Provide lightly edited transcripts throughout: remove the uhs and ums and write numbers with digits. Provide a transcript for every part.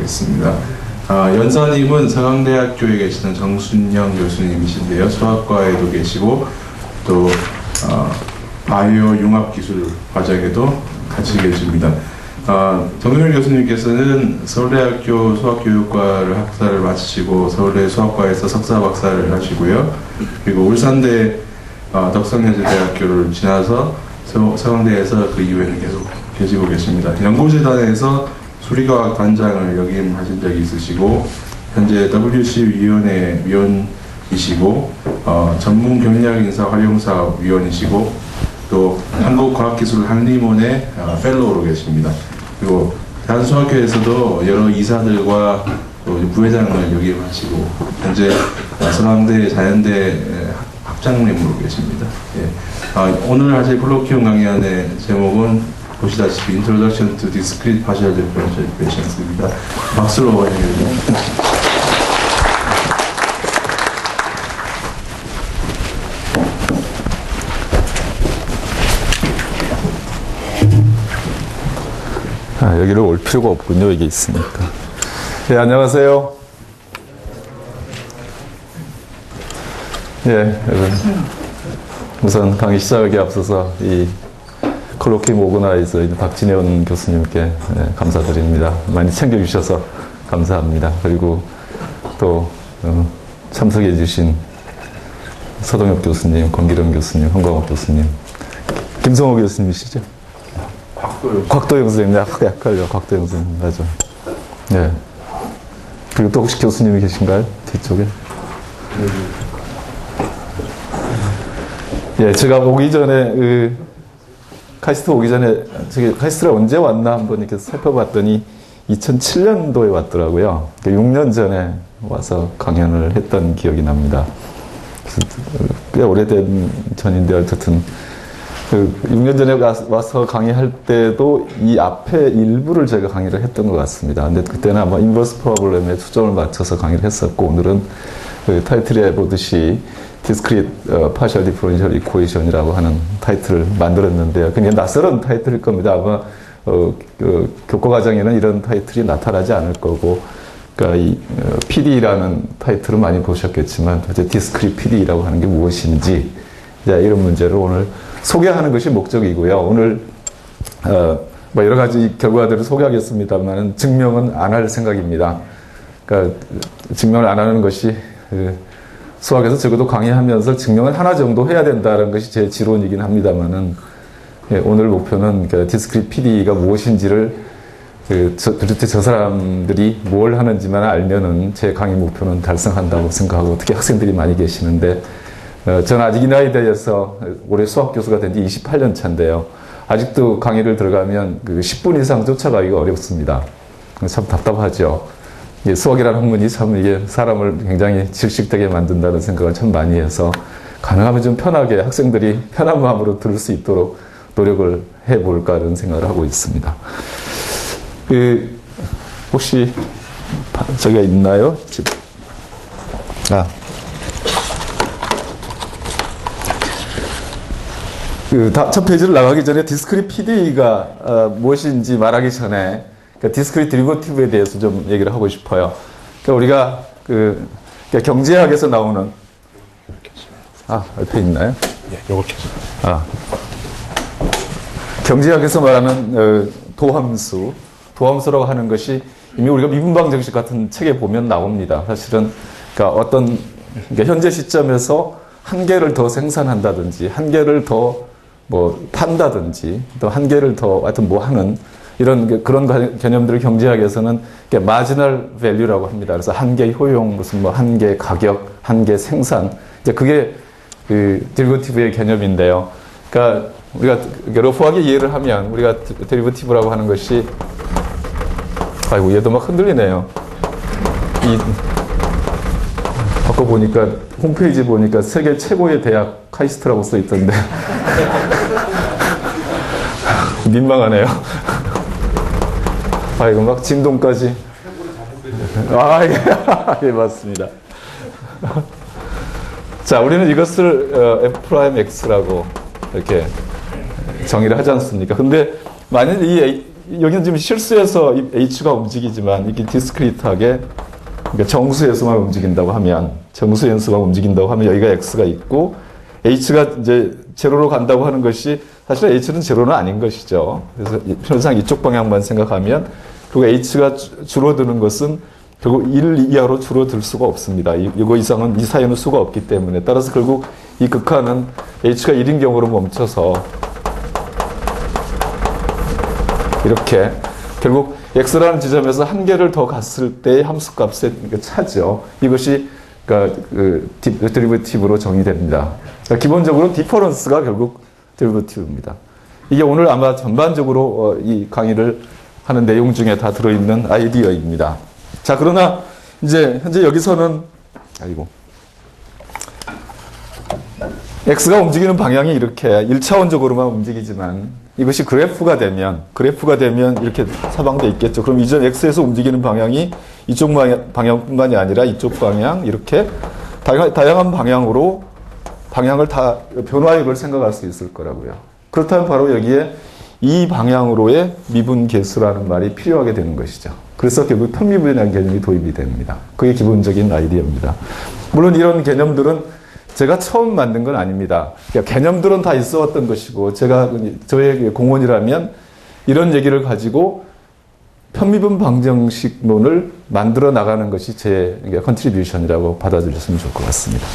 드리겠습니다. 연사님은 서강대학교에 계시는 정순영 교수님이신데요. 수학과에도 계시고 또 바이오 융합기술 과정에도 같이 계십니다. 정순영 교수님께서는 서울대학교 수학교육과를 학사를 마치시고 서울대 수학과에서 석사 박사를 하시고요. 그리고 울산대 덕성여자대학교를 지나서 서강대에서 그 이후에는 계속 계시고 계십니다. 연구재단에서 수리과학 단장을 역임하신 적이 있으시고 현재 WC 위원회 위원이시고 전문 경영인사 활용사업 위원이시고 또 한국과학기술 한림원의 펠로우로 계십니다. 그리고 대한수학회에서도 여러 이사들과 또 부회장을 역임하시고 현재 서강대 자연대 학장님으로 계십니다. 예. 오늘 하실 콜로퀴움 강연의 제목은 보시다시피 Introduction to Discrete Partial Differential Equations입니다. 박수로 환영해드립니다. 여기로 올 필요가 없군요. 이게 있으니까. 네, 안녕하세요. 예, 우선 강의 시작하기에 앞서서 이 콜로퀴움 오거나이저인 박진현 교수님께 감사드립니다. 많이 챙겨주셔서 감사합니다. 그리고 또 참석해 주신 서동엽 교수님, 권기령 교수님, 황광옥 교수님, 김성호 교수님이시죠? 곽도영 선생님, 약할요. 곽도영 선생님, 맞아. 예. 그리고 또 혹시 교수님이 계신가요? 뒤쪽에? 예, 제가 오기 전에, 카이스트 오기 전에, 카이스트가 언제 왔나 한번 이렇게 살펴봤더니 2007년도에 왔더라고요. 6년 전에 와서 강연을 했던 기억이 납니다. 꽤 오래된 전인데, 어쨌든, 6년 전에 와서 강의할 때도 이 앞에 일부를 제가 강의를 했던 것 같습니다. 근데 그때는 아마 인버스 프로블럼에 초점을 맞춰서 강의를 했었고, 오늘은 그 타이틀에 보듯이 Discrete Partial Differential Equation이라고 하는 타이틀을 만들었는데요. 굉장히 낯설은 타이틀일 겁니다. 아마 교과 과정에는 이런 타이틀이 나타나지 않을 거고, 그러니까 이 PD라는 타이틀을 많이 보셨겠지만, 도대체 Discrete PD라고 하는 게 무엇인지, 이런 문제를 오늘 소개하는 것이 목적이고요. 오늘 뭐 여러 가지 결과들을 소개하겠습니다만 증명은 안 할 생각입니다. 그러니까 증명을 안 하는 것이 수학에서 적어도 강의하면서 증명을 하나 정도 해야 된다는 것이 제 지론이긴 합니다만은 오늘 목표는 디스크릿 PD가 무엇인지를 도대체 저 사람들이 뭘 하는지만 알면은 제 강의 목표는 달성한다고 생각하고, 특히 학생들이 많이 계시는데 저는 아직 이 나이에 대해서 올해 수학 교수가 된 지 28년 차인데요. 아직도 강의를 들어가면 10분 이상 쫓아가기가 어렵습니다. 참 답답하죠. 수학이라는 학문이 참 이게 사람을 굉장히 질식되게 만든다는 생각을 참 많이 해서 가능하면 좀 편하게 학생들이 편한 마음으로 들을 수 있도록 노력을 해볼까 하는 생각을 하고 있습니다. 혹시 저기가 있나요? 첫 페이지를 나가기 전에 디스크릿 PD가 무엇인지 말하기 전에 디스크릿 데리버티브에 대해서 좀 얘기를 하고 싶어요. 우리가 경제학에서 나오는 옆에 있나요? 예, 요거 켜서. 경제학에서 말하는 도함수라고 하는 것이 이미 우리가 미분방 정식 같은 책에 보면 나옵니다. 사실은 어떤 현재 시점에서 한 개를 더 생산한다든지 한 개를 더 판다든지 또 한 개를 더 하여튼 하는 그런 개념들을 경제학에서는 마지널 밸류라고 합니다. 그래서 한계 효용, 무슨 한계 가격, 한계 생산, 이제 그게 데리버티브의 개념인데요. 그러니까 우리가 러프하게 이해를 하면 우리가 데리버티브라고 하는 것이 얘도 막 흔들리네요. 바꿔 보니까 홈페이지 보니까 세계 최고의 대학 카이스트라고 써 있던데 민망하네요. 이거 막 진동까지. 예, 맞습니다. 자, 우리는 이것을 F'X라고 이렇게 정의를 하지 않습니까? 근데 만약 이 여기는 지금 실수해서 이 H가 움직이지만 이게 디스크리트하게 그러니까 정수에서만 움직인다고 하면 정수연수만 움직인다고 하면 여기가 X가 있고 H가 이제 제로로 간다고 하는 것이 사실 H는 제로는 아닌 것이죠. 그래서 현상 이쪽 방향만 생각하면 그리고 H가 줄어드는 것은 결국 1 이하로 줄어들 수가 없습니다. 이거 이상은 이 사이는 수가 없기 때문에 따라서 결국 이 극한은 H가 1인 경우로 멈춰서 이렇게 결국 X라는 지점에서 한 개를 더 갔을 때의 함수값의 차죠. 이것이 그러니까 그 데리베티브로 정의됩니다. 그러니까 기본적으로 디퍼런스가 결국 데리베티브입니다. 이게 오늘 아마 전반적으로 이 강의를 하는 내용 중에 다 들어있는 아이디어입니다. 자, 그러나 이제 현재 여기서는 X가 움직이는 방향이 이렇게 1차원적으로만 움직이지만 이것이 그래프가 되면 이렇게 사방돼 있겠죠. 그럼 이전 X에서 움직이는 방향이 이쪽 방향뿐만이 아니라 이쪽 방향 이렇게 다양한 방향으로 방향을 다 변화율을 생각할 수 있을 거라고요. 그렇다면 바로 여기에 이 방향으로의 미분 계수라는 말이 필요하게 되는 것이죠. 그래서 결국 편미분이라는 개념이 도입이 됩니다. 그게 기본적인 아이디어입니다. 물론 이런 개념들은 제가 처음 만든 건 아닙니다. 그러니까 개념들은 다 있어 왔던 것이고 저의 공헌이라면 이런 얘기를 가지고 편미분 방정식론을 만들어 나가는 것이 제 컨트리뷰션이라고 받아주셨으면 좋을 것 같습니다.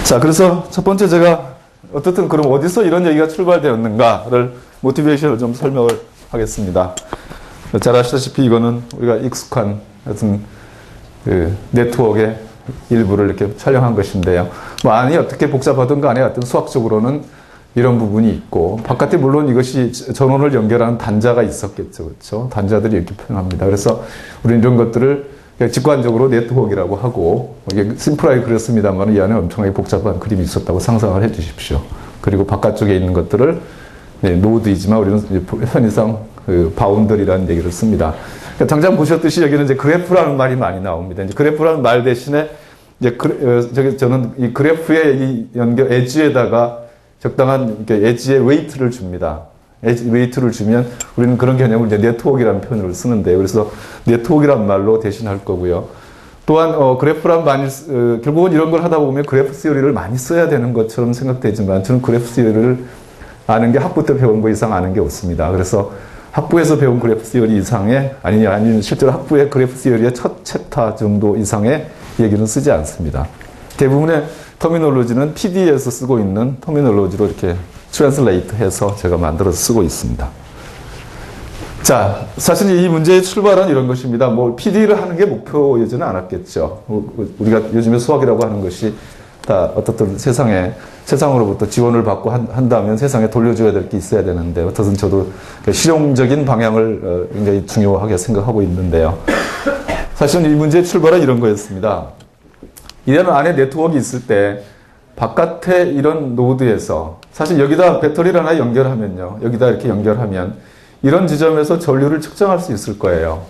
자, 그래서 첫 번째 제가 어떻든 그럼 어디서 이런 얘기가 출발되었는가를 모티베이션을 좀 설명을 하겠습니다. 잘 아시다시피 이거는 우리가 익숙한 어떤 그 네트워크의 일부를 이렇게 촬영한 것인데요. 뭐 안이 어떻게 복잡하든 간에 어떤 수학적으로는 이런 부분이 있고 바깥에 물론 이것이 전원을 연결하는 단자가 있었겠죠. 그렇죠? 단자들이 이렇게 표현합니다. 그래서 우리는 이런 것들을 직관적으로 네트워크라고 하고 이게 심플하게 그렸습니다만 이 안에 엄청나게 복잡한 그림이 있었다고 상상을 해 주십시오. 그리고 바깥쪽에 있는 것들을 노드이지만 우리는 편의상 그 바운더리라는 얘기를 씁니다. 그러니까 당장 보셨듯이 여기는 이제 그래프라는 말이 많이 나옵니다. 이제 그래프라는 말 대신에 이제 저는 이 그래프의 이 연결 엣지에다가 적당한 엣지의 웨이트를 줍니다. 웨이트를 주면 우리는 그런 개념을 이제 네트워크라는 표현을 쓰는데요. 그래서 네트워크라는 말로 대신할 거고요. 또한 그래프란 많이 결국은 이런 걸 하다 보면 그래프 시어리를 많이 써야 되는 것처럼 생각되지만 저는 그래프 시어리를 아는 게 학부 때 배운 거 이상 아는 게 없습니다. 그래서 학부에서 배운 그래프 시어리 이상의 아니면 실제로 학부의 그래프 시어리의 첫 챕터 정도 이상의 얘기는 쓰지 않습니다. 대부분의 터미놀로지는 PD에서 쓰고 있는 터미놀로지로 이렇게 트랜슬레이트 해서 제가 만들어서 쓰고 있습니다. 자, 사실 이 문제의 출발은 이런 것입니다. 뭐 PD를 하는 게 목표이지는 않았겠죠. 우리가 요즘에 수학이라고 하는 것이 다 어떻든 세상으로부터 지원을 받고 한다면 세상에 돌려줘야 될 게 있어야 되는데 어떻든 저도 실용적인 방향을 굉장히 중요하게 생각하고 있는데요. 사실은 이 문제의 출발은 이런 거였습니다. 이런 안에 네트워크가 있을 때 바깥에 이런 노드에서 사실 여기다 배터리를 하나 연결하면요. 여기다 이렇게 연결하면 이런 지점에서 전류를 측정할 수 있을 거예요.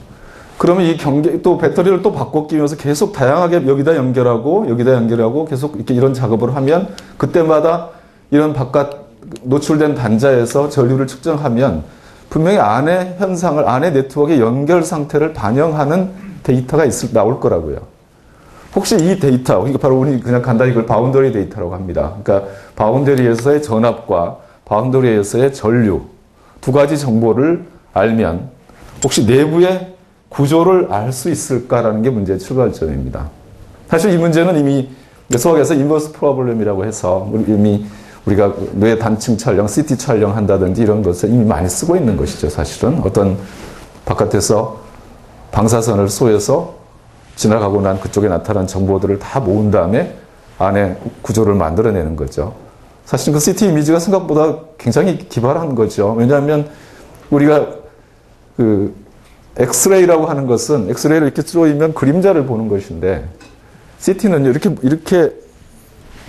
그러면 이 또 배터리를 또 바꿔 끼면서 계속 다양하게 여기다 연결하고 계속 이렇게 이런 작업을 하면 그때마다 이런 바깥 노출된 단자에서 전류를 측정하면 분명히 안의 현상을, 안의 네트워크의 연결 상태를 반영하는 데이터가 나올 거라고요. 혹시 이 데이터, 그러니까 바로 우리 그냥 간단히 이걸 바운더리 데이터라고 합니다. 그러니까 바운더리에서의 전압과 바운더리에서의 전류 두 가지 정보를 알면 혹시 내부의 구조를 알 수 있을까라는 게 문제의 출발점입니다. 사실 이 문제는 이미 수학에서 인버스 프로블렘이라고 해서 이미 우리가 뇌 단층 촬영, CT 촬영한다든지 이런 것을 이미 많이 쓰고 있는 것이죠. 사실은 어떤 바깥에서 방사선을 쏘여서 지나가고 난 그쪽에 나타난 정보들을 다 모은 다음에 안에 구조를 만들어내는 거죠. 사실 그 CT 이미지가 생각보다 굉장히 기발한 거죠. 왜냐하면 우리가 그 엑스레이라고 하는 것은 엑스레이를 이렇게 쪼이면 그림자를 보는 것인데 CT는 이렇게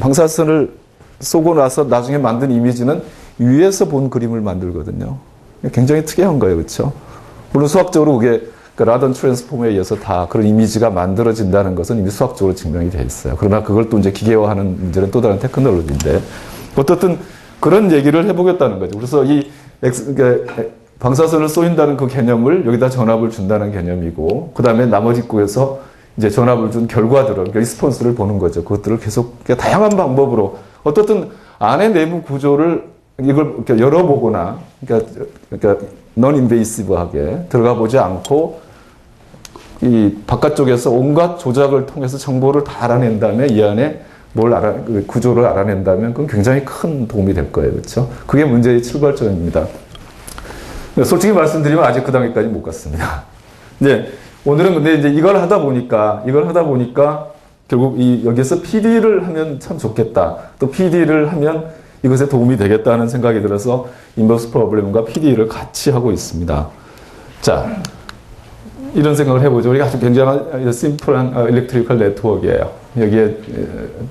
방사선을 쏘고 나서 나중에 만든 이미지는 위에서 본 그림을 만들거든요. 굉장히 특이한 거예요. 그렇죠? 물론 수학적으로 그게 라던 트랜스폼에 의해서 다 그런 이미지가 만들어진다는 것은 이미 수학적으로 증명이 되어 있어요. 그러나 그걸 또 이제 기계화하는 문제는 또 다른 테크놀로지인데 어떻든 그런 얘기를 해보겠다는 거죠. 그래서 이 방사선을 쏘인다는 그 개념을 여기다 전압을 준다는 개념이고, 그 다음에 나머지 국에서 이제 전압을 준 결과들을, 리스폰스를 보는 거죠. 그것들을 계속 다양한 방법으로 어떻든 안의 내부 구조를 이걸 이렇게 열어보거나, 그러니까 non-invasive하게 들어가 보지 않고 이 바깥쪽에서 온갖 조작을 통해서 정보를 다 알아낸 다음에 이 안에 그 구조를 알아낸다면 그건 굉장히 큰 도움이 될 거예요. 그렇죠? 그게 문제의 출발점입니다. 솔직히 말씀드리면 아직 그 단계까지 못 갔습니다. 이제 오늘은 근데 이제 이걸 하다 보니까 결국 여기서 PD를 하면 참 좋겠다. 또 PD를 하면 이것에 도움이 되겠다는 생각이 들어서 인버스 프로블렘과 PD를 같이 하고 있습니다. 자, 이런 생각을 해보죠. 우리가 아주 굉장한 심플한 일렉트리컬 네트워크예요. 여기에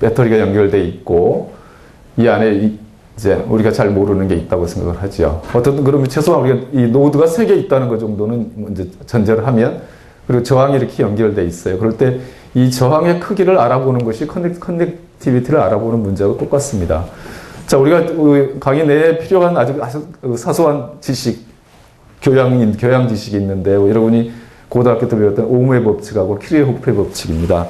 배터리가 연결돼 있고 이 안에 이제 우리가 잘 모르는 게 있다고 생각을 하죠. 어쨌든 그러면 최소한 우리가 이 노드가 3개 있다는 것 정도는 이제 전제를 하면, 그리고 저항이 이렇게 연결돼 있어요. 그럴 때 이 저항의 크기를 알아보는 것이 커넥티비티를 알아보는 문제와 똑같습니다. 자, 우리가 강의 내에 필요한 아주 사소한 지식, 교양 지식이 있는데, 여러분이 고등학교 때 배웠던 오음의 법칙하고 키르호프의 법칙입니다.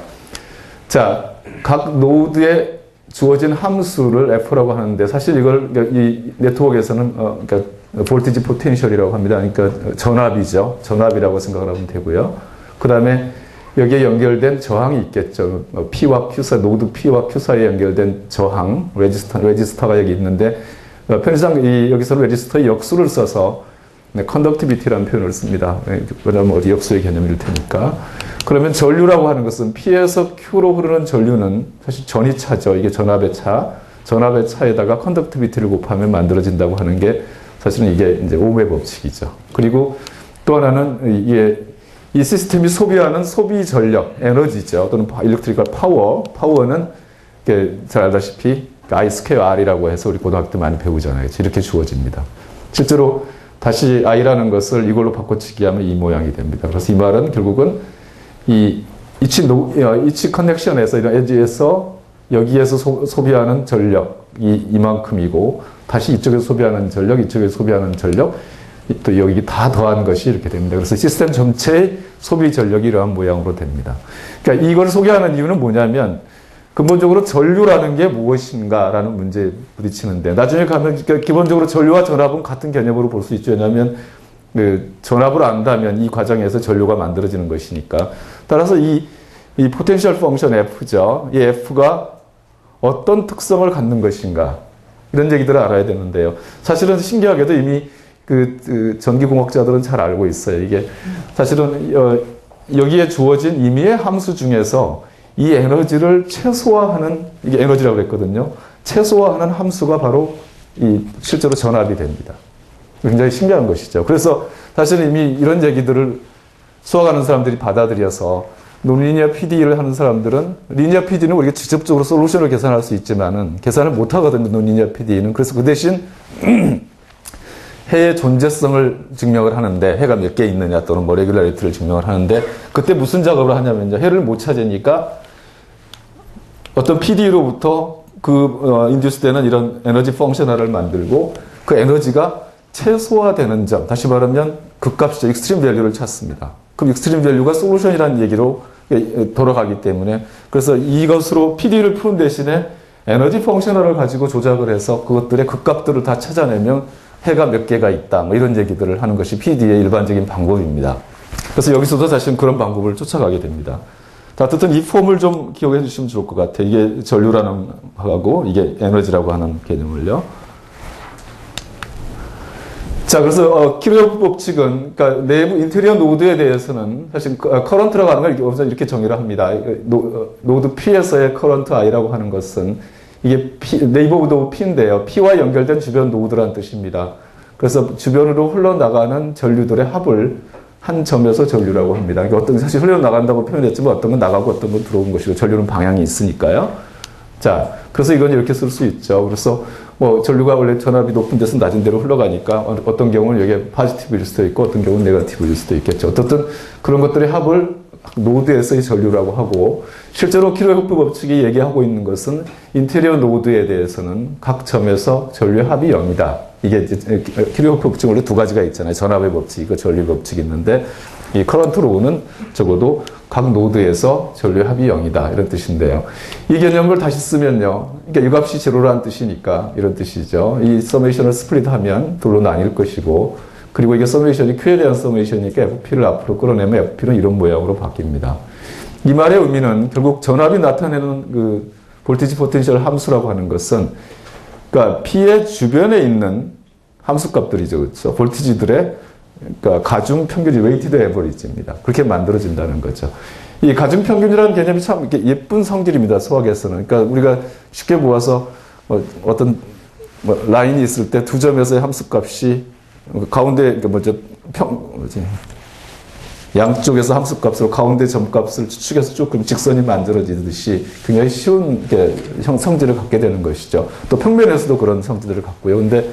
자, 각 노드에 주어진 함수를 F라고 하는데, 사실 이걸 이 네트워크에서는 그러니까 볼티지 포텐셜이라고 합니다. 그러니까 전압이죠. 전압이라고 생각을 하면 되고요. 그 다음에 여기에 연결된 저항이 있겠죠. P와 Q 사이, 노드 P와 Q 사이에 연결된 저항, 레지스터가 여기 있는데, 편의상 여기서는 레지스터의 역수를 써서 컨덕티비티라는 표현을 씁니다. 왜냐하면 어디 역수의 개념일 테니까. 그러면 전류라고 하는 것은 P에서 Q로 흐르는 전류는 사실 전이차죠. 이게 전압의 차. 전압의 차에다가 컨덕티비티를 곱하면 만들어진다고 하는 게 사실은 이게 이제 오음의 법칙이죠. 그리고 또 하나는 이 시스템이 소비하는 소비 전력, 에너지죠. 또는 일렉트리컬 파워는 잘 알다시피 I 스퀘어 R이라고 해서 우리 고등학교 때 많이 배우잖아요. 이렇게 주어집니다. 실제로 다시 I라는 것을 이걸로 바꿔치기 하면 이 모양이 됩니다. 그래서 이 말은 결국은 이치 커넥션에서 이런 에지에서 여기에서 소비하는 전력이 이만큼이고, 다시 이쪽에서 소비하는 전력, 이쪽에서 소비하는 전력, 또 여기 다 더한 것이 이렇게 됩니다. 그래서 시스템 전체의 소비 전력이 이러한 모양으로 됩니다. 그러니까 이걸 소개하는 이유는 뭐냐면, 근본적으로 전류라는 게 무엇인가라는 문제에 부딪히는데, 나중에 가면 기본적으로 전류와 전압은 같은 개념으로 볼 수 있죠. 왜냐하면 전압을 안다면 이 과정에서 전류가 만들어지는 것이니까. 따라서 이 포텐셜 펑션 F죠. 이 F가 어떤 특성을 갖는 것인가, 이런 얘기들을 알아야 되는데요. 사실은 신기하게도 이미 전기공학자들은 잘 알고 있어요. 이게 사실은 여기에 주어진 임의의 함수 중에서 이 에너지를 최소화하는, 이게 에너지라고 그랬거든요. 최소화하는 함수가 바로 실제로 전압이 됩니다. 굉장히 신기한 것이죠. 그래서 사실은 이미 이런 얘기들을 수학하는 사람들이 받아들여서, 논리니어 PD를 하는 사람들은, 리니어 PD는 우리가 직접적으로 솔루션을 계산할 수 있지만은 계산을 못 하거든요. 논리니어 PD는. 그래서 그 대신 해의 존재성을 증명을 하는데, 해가 몇 개 있느냐 또는 레귤라리티를 증명을 하는데, 그때 무슨 작업을 하냐면요, 해를 못 찾으니까 어떤 PD로부터 인듀스되는 이런 에너지 펑셔널을 만들고, 그 에너지가 최소화되는 점, 다시 말하면 극값이죠. 익스트림 밸류를 찾습니다. 그럼 익스트림 밸류가 솔루션이라는 얘기로 돌아가기 때문에, 그래서 이것으로 PD를 푸는 대신에 에너지 펑셔널을 가지고 조작을 해서 그것들의 극값들을 다 찾아내면 해가 몇 개가 있다, 뭐 이런 얘기들을 하는 것이 PD의 일반적인 방법입니다. 그래서 여기서도 사실은 그런 방법을 쫓아가게 됩니다. 어쨌든 이 폼을 좀 기억해 주시면 좋을 것 같아요. 이게 전류라는 거하고 이게 에너지라고 하는 개념을요. 자, 그래서 키르호프 법칙은, 그러니까 내부 인테리어 노드에 대해서는 사실 커런트라고 하는 걸 이렇게 정의를 합니다. 노드 P에서의 커런트 I라고 하는 것은 이게 네이버 노드 P인데요. P와 연결된 주변 노드라는 뜻입니다. 그래서 주변으로 흘러나가는 전류들의 합을 한 점에서 전류라고 합니다. 그러니까 사실 흘러나간다고 표현했지만 어떤 건 나가고 어떤 건 들어온 것이고, 전류는 방향이 있으니까요. 자, 그래서 이건 이렇게 쓸 수 있죠. 그래서 전류가 원래 전압이 높은 데서 낮은 데로 흘러가니까 어떤 경우는 여기에 포지티브일 수도 있고 어떤 경우는 네거티브일 수도 있겠죠. 어떻든 그런 것들의 합을 노드에서의 전류라고 하고, 실제로 키르호프 법칙이 얘기하고 있는 것은 인테리어 노드에 대해서는 각 점에서 전류의 합이 0이다. 이게 이제 키르호프 법칙 원래 두 가지가 있잖아요. 전압의 법칙, 이거 전류 법칙이 있는데 이 커런트 로우는 적어도 각 노드에서 전류 합이 0이다 이런 뜻인데요. 이 개념을 다시 쓰면요. 그러니까 이 값이 제로라는 뜻이니까 이런 뜻이죠. 이 서메이션을 스플릿하면 둘로 나뉠 것이고 그리고 이게 서메이션이 Q에 대한 서메이션이니까 FP를 앞으로 끌어내면 FP는 이런 모양으로 바뀝니다. 이 말의 의미는 결국 전압이 나타내는 그 볼티지 포텐셜 함수라고 하는 것은 그러니까 P의 주변에 있는 함수값들이죠. 그렇죠? 볼티지들의 그러니까 가중 평균이 웨이티드 에버리지입니다. 그렇게 만들어진다는 거죠. 이 가중 평균이라는 개념이 참 이렇게 예쁜 성질입니다. 수학에서는. 그러니까 우리가 쉽게 모아서 어떤 라인이 있을 때 두 점에서의 함수값이 가운데 그러니까 양쪽에서 함수값으로 가운데 점값을 추측해서 조금 직선이 만들어지듯이 굉장히 쉬운 성질을 갖게 되는 것이죠. 또 평면에서도 그런 성질을 갖고요. 근데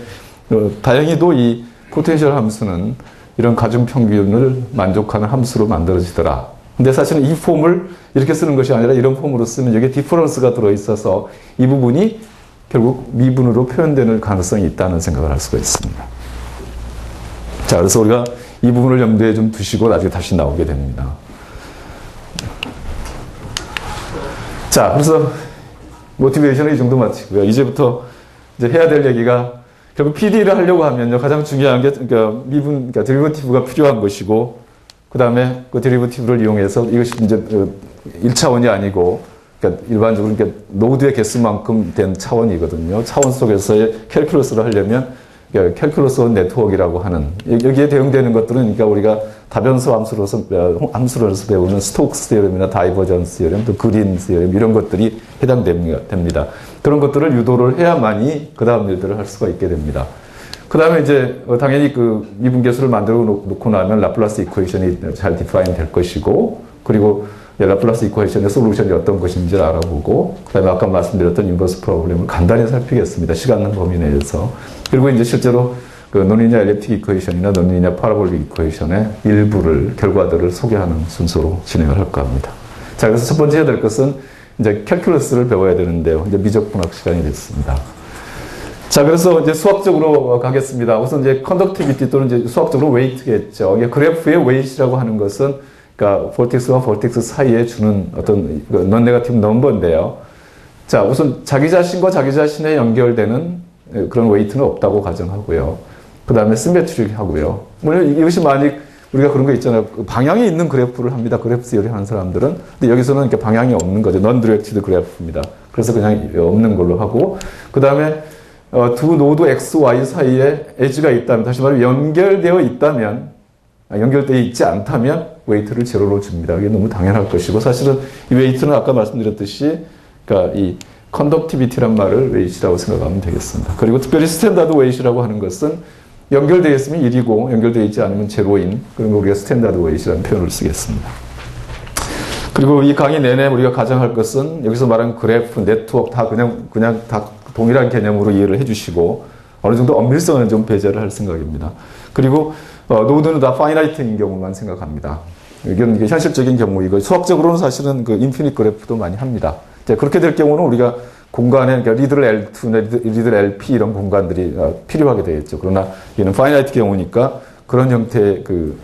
다행히도 이 포텐셜 함수는 이런 가중 평균을 만족하는 함수로 만들어지더라. 근데 사실은 이 폼을 이렇게 쓰는 것이 아니라 이런 폼으로 쓰면 여기에 디퍼런스가 들어있어서 이 부분이 결국 미분으로 표현되는 가능성이 있다는 생각을 할 수가 있습니다. 자, 그래서 우리가 이 부분을 염두에 좀 두시고 나중에 다시 나오게 됩니다. 자, 그래서 모티베이션은 이 정도 마치고요. 이제부터 이제 해야 될 얘기가 결국 PD를 하려고 하면요. 가장 중요한 게 그러니까 미분, 그러니까 데리버티브가 필요한 것이고 그 다음에 그 데리버티브를 이용해서 이것이 이제 1차원이 아니고 그러니까 일반적으로 그러니까 노드의 개수만큼 된 차원이거든요. 차원 속에서의 캘큘러스를 하려면 캘큘러스 네트워크라고 하는 여기에 대응되는 것들은 그러니까 우리가 다변수 함수로서 배우는 스톡스 티어렘이나 다이버전스 티어렘, 또 그린 티어렘 이런 것들이 해당됩니다. 그런 것들을 유도를 해야만이 그 다음 일들을 할 수가 있게 됩니다. 그 다음에 이제 당연히 그 미분계수를 만들어 놓고 나면 라플라스 이퀘이션이 잘 디파인 될 것이고 그리고 라플라스 이퀘이션의 솔루션이 어떤 것인지를 알아보고 그 다음에 아까 말씀드렸던 인버스 프로블렘을 간단히 살피겠습니다. 시간 범위 내에서. 그리고 이제 실제로 그 논리니아 엘립틱 이퀘이션이나 논리니아 파라볼릭 이퀘이션의 일부를 결과들을 소개하는 순서로 진행을 할까 합니다. 자, 그래서 첫 번째 해야 될 것은 이제 캘큘러스를 배워야 되는데요. 이제 미적분학 시간이 됐습니다. 자, 그래서 이제 수학적으로 가겠습니다. 우선 이제 컨덕티비티 또는 이제 수학적으로 웨이트겠죠. 그래프의 웨이트라고 하는 것은 그러니까 볼텍스와 볼텍스 사이에 주는 어떤 non 네거티브 넘버인데요. 자, 우선 자기 자신과 자기 자신에 연결되는 그런 웨이트는 없다고 가정하고요. 그 다음에 시메트릭 하고요. 물론 이것이 만약 우리가 그런 거 있잖아요. 방향이 있는 그래프를 합니다. 그래프 시어리 하는 사람들은. 근데 여기서는 이렇게 방향이 없는 거죠. non directed 그래프입니다. 그래서 그냥 없는 걸로 하고 그 다음에 두 노드 X, Y 사이에 에지가 있다면, 다시 말하면 연결되어 있다면, 연결되어 있지 않다면 웨이트를 제로로 줍니다. 이게 너무 당연할 것이고 사실은 이 웨이트는 아까 말씀드렸듯이 그러니까 이 컨덕티비티란 말을 웨이트라고 생각하면 되겠습니다. 그리고 특별히 스탠다드 웨이트라고 하는 것은 연결되어 있으면 1이고 연결되어 있지 않으면 제로인 그런 거 우리가 스탠다드 웨이트라는 표현을 쓰겠습니다. 그리고 이 강의 내내 우리가 가정할 것은 여기서 말하는 그래프, 네트워크 다 그냥 다 동일한 개념으로 이해를 해주시고 어느 정도 엄밀성은 좀 배제를 할 생각입니다. 그리고 노드는 다 파이나이트인 경우만 생각합니다. 이게 현실적인 경우이고 수학적으로는 사실은 그 인피니트 그래프도 많이 합니다. 그렇게 될 경우는 우리가 공간에 그러니까 리들 L2, 리들 LP 이런 공간들이 필요하게 되겠죠. 그러나 이는 파이나이트 경우니까 그런 형태의 그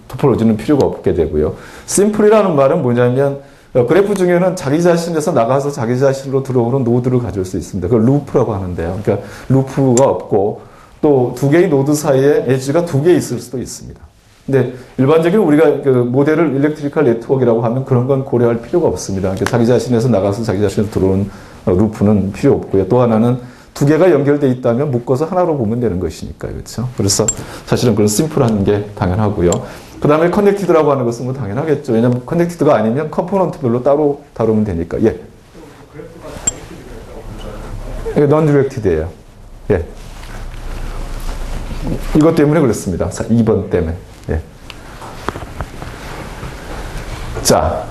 토폴로지는 필요가 없게 되고요. 심플이라는 말은 뭐냐면 그래프 중에는 자기 자신에서 나가서 자기 자신으로 들어오는 노드를 가질 수 있습니다. 그걸 루프라고 하는데요. 그러니까 루프가 없고 또 두 개의 노드 사이에 에지가 두 개 있을 수도 있습니다. 근데 일반적인 우리가 그 모델을 일렉트리컬 네트워크라고 하면 그런 건 고려할 필요가 없습니다. 그러니까 자기 자신에서 나가서 자기 자신에서 들어오는 루프는 필요 없고요. 또 하나는 두 개가 연결되어 있다면 묶어서 하나로 보면 되는 것이니까요. 그렇죠? 그래서 사실은 그런 심플한 게 당연하고요. 그 다음에 커넥티드라고 하는 것은 뭐 당연하겠죠. 왜냐하면 커넥티드가 아니면 컴포넌트별로 따로 다루면 되니까. 예. non directed예요. 예. 이것 때문에 그렇습니다. 2번 때문에. 예. 자,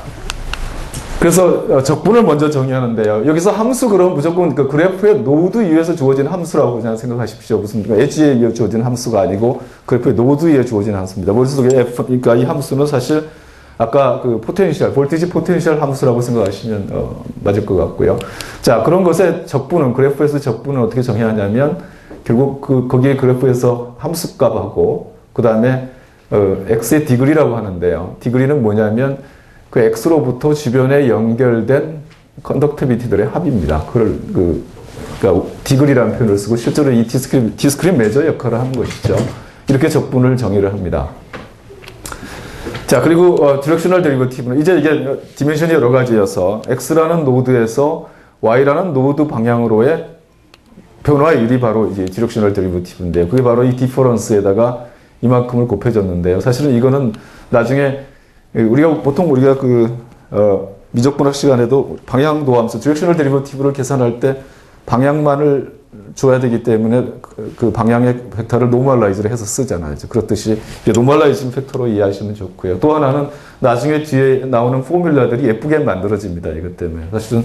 그래서 적분을 먼저 정의하는데요. 여기서 함수 그럼 무조건 그 그래프의 노드 위에서 주어진 함수라고 그냥 생각하십시오. 무슨 에지에 의해 주어진 함수가 아니고 그래프의 노드 위에 주어진 함수입니다. 머릿속에 F, 그러니까 이 함수는 사실 아까 그 포텐셜, 볼티지 포텐셜 함수라고 생각하시면 맞을 것 같고요. 자, 그런 것의 적분은 그래프에서 적분은 어떻게 정의하냐면 결국 거기에 그래프에서 함수값하고 그 다음에 x의 디그리라고 하는데요. 디그리는 뭐냐면 그 x로부터 주변에 연결된 컨덕티비티들의 합입니다. 그러니까 디그리라는 표현을 쓰고 실제로 이 디스크릿 메저 역할을 하는 것이죠. 이렇게 적분을 정의를 합니다. 자, 그리고 디렉셔널 데리버티브는 이제 이게 디멘션이 여러 가지여서 x라는 노드에서 y라는 노드 방향으로의 변화율이 바로 이제 디렉셔널 데리버티브인데 그게 바로 이 디퍼런스에다가 이만큼을 곱해줬는데요. 사실은 이거는 나중에 보통 우리가 미적분학 시간에도 방향도 함수, 디렉셔널 데리버티브를 계산할 때 방향만을 줘야 되기 때문에 그 방향의 벡터를 노멀라이즈를 해서 쓰잖아요. 그렇듯이 노멀라이징 팩터로 이해하시면 좋고요. 또 하나는 나중에 뒤에 나오는 포뮬라들이 예쁘게 만들어집니다. 이것 때문에. 사실은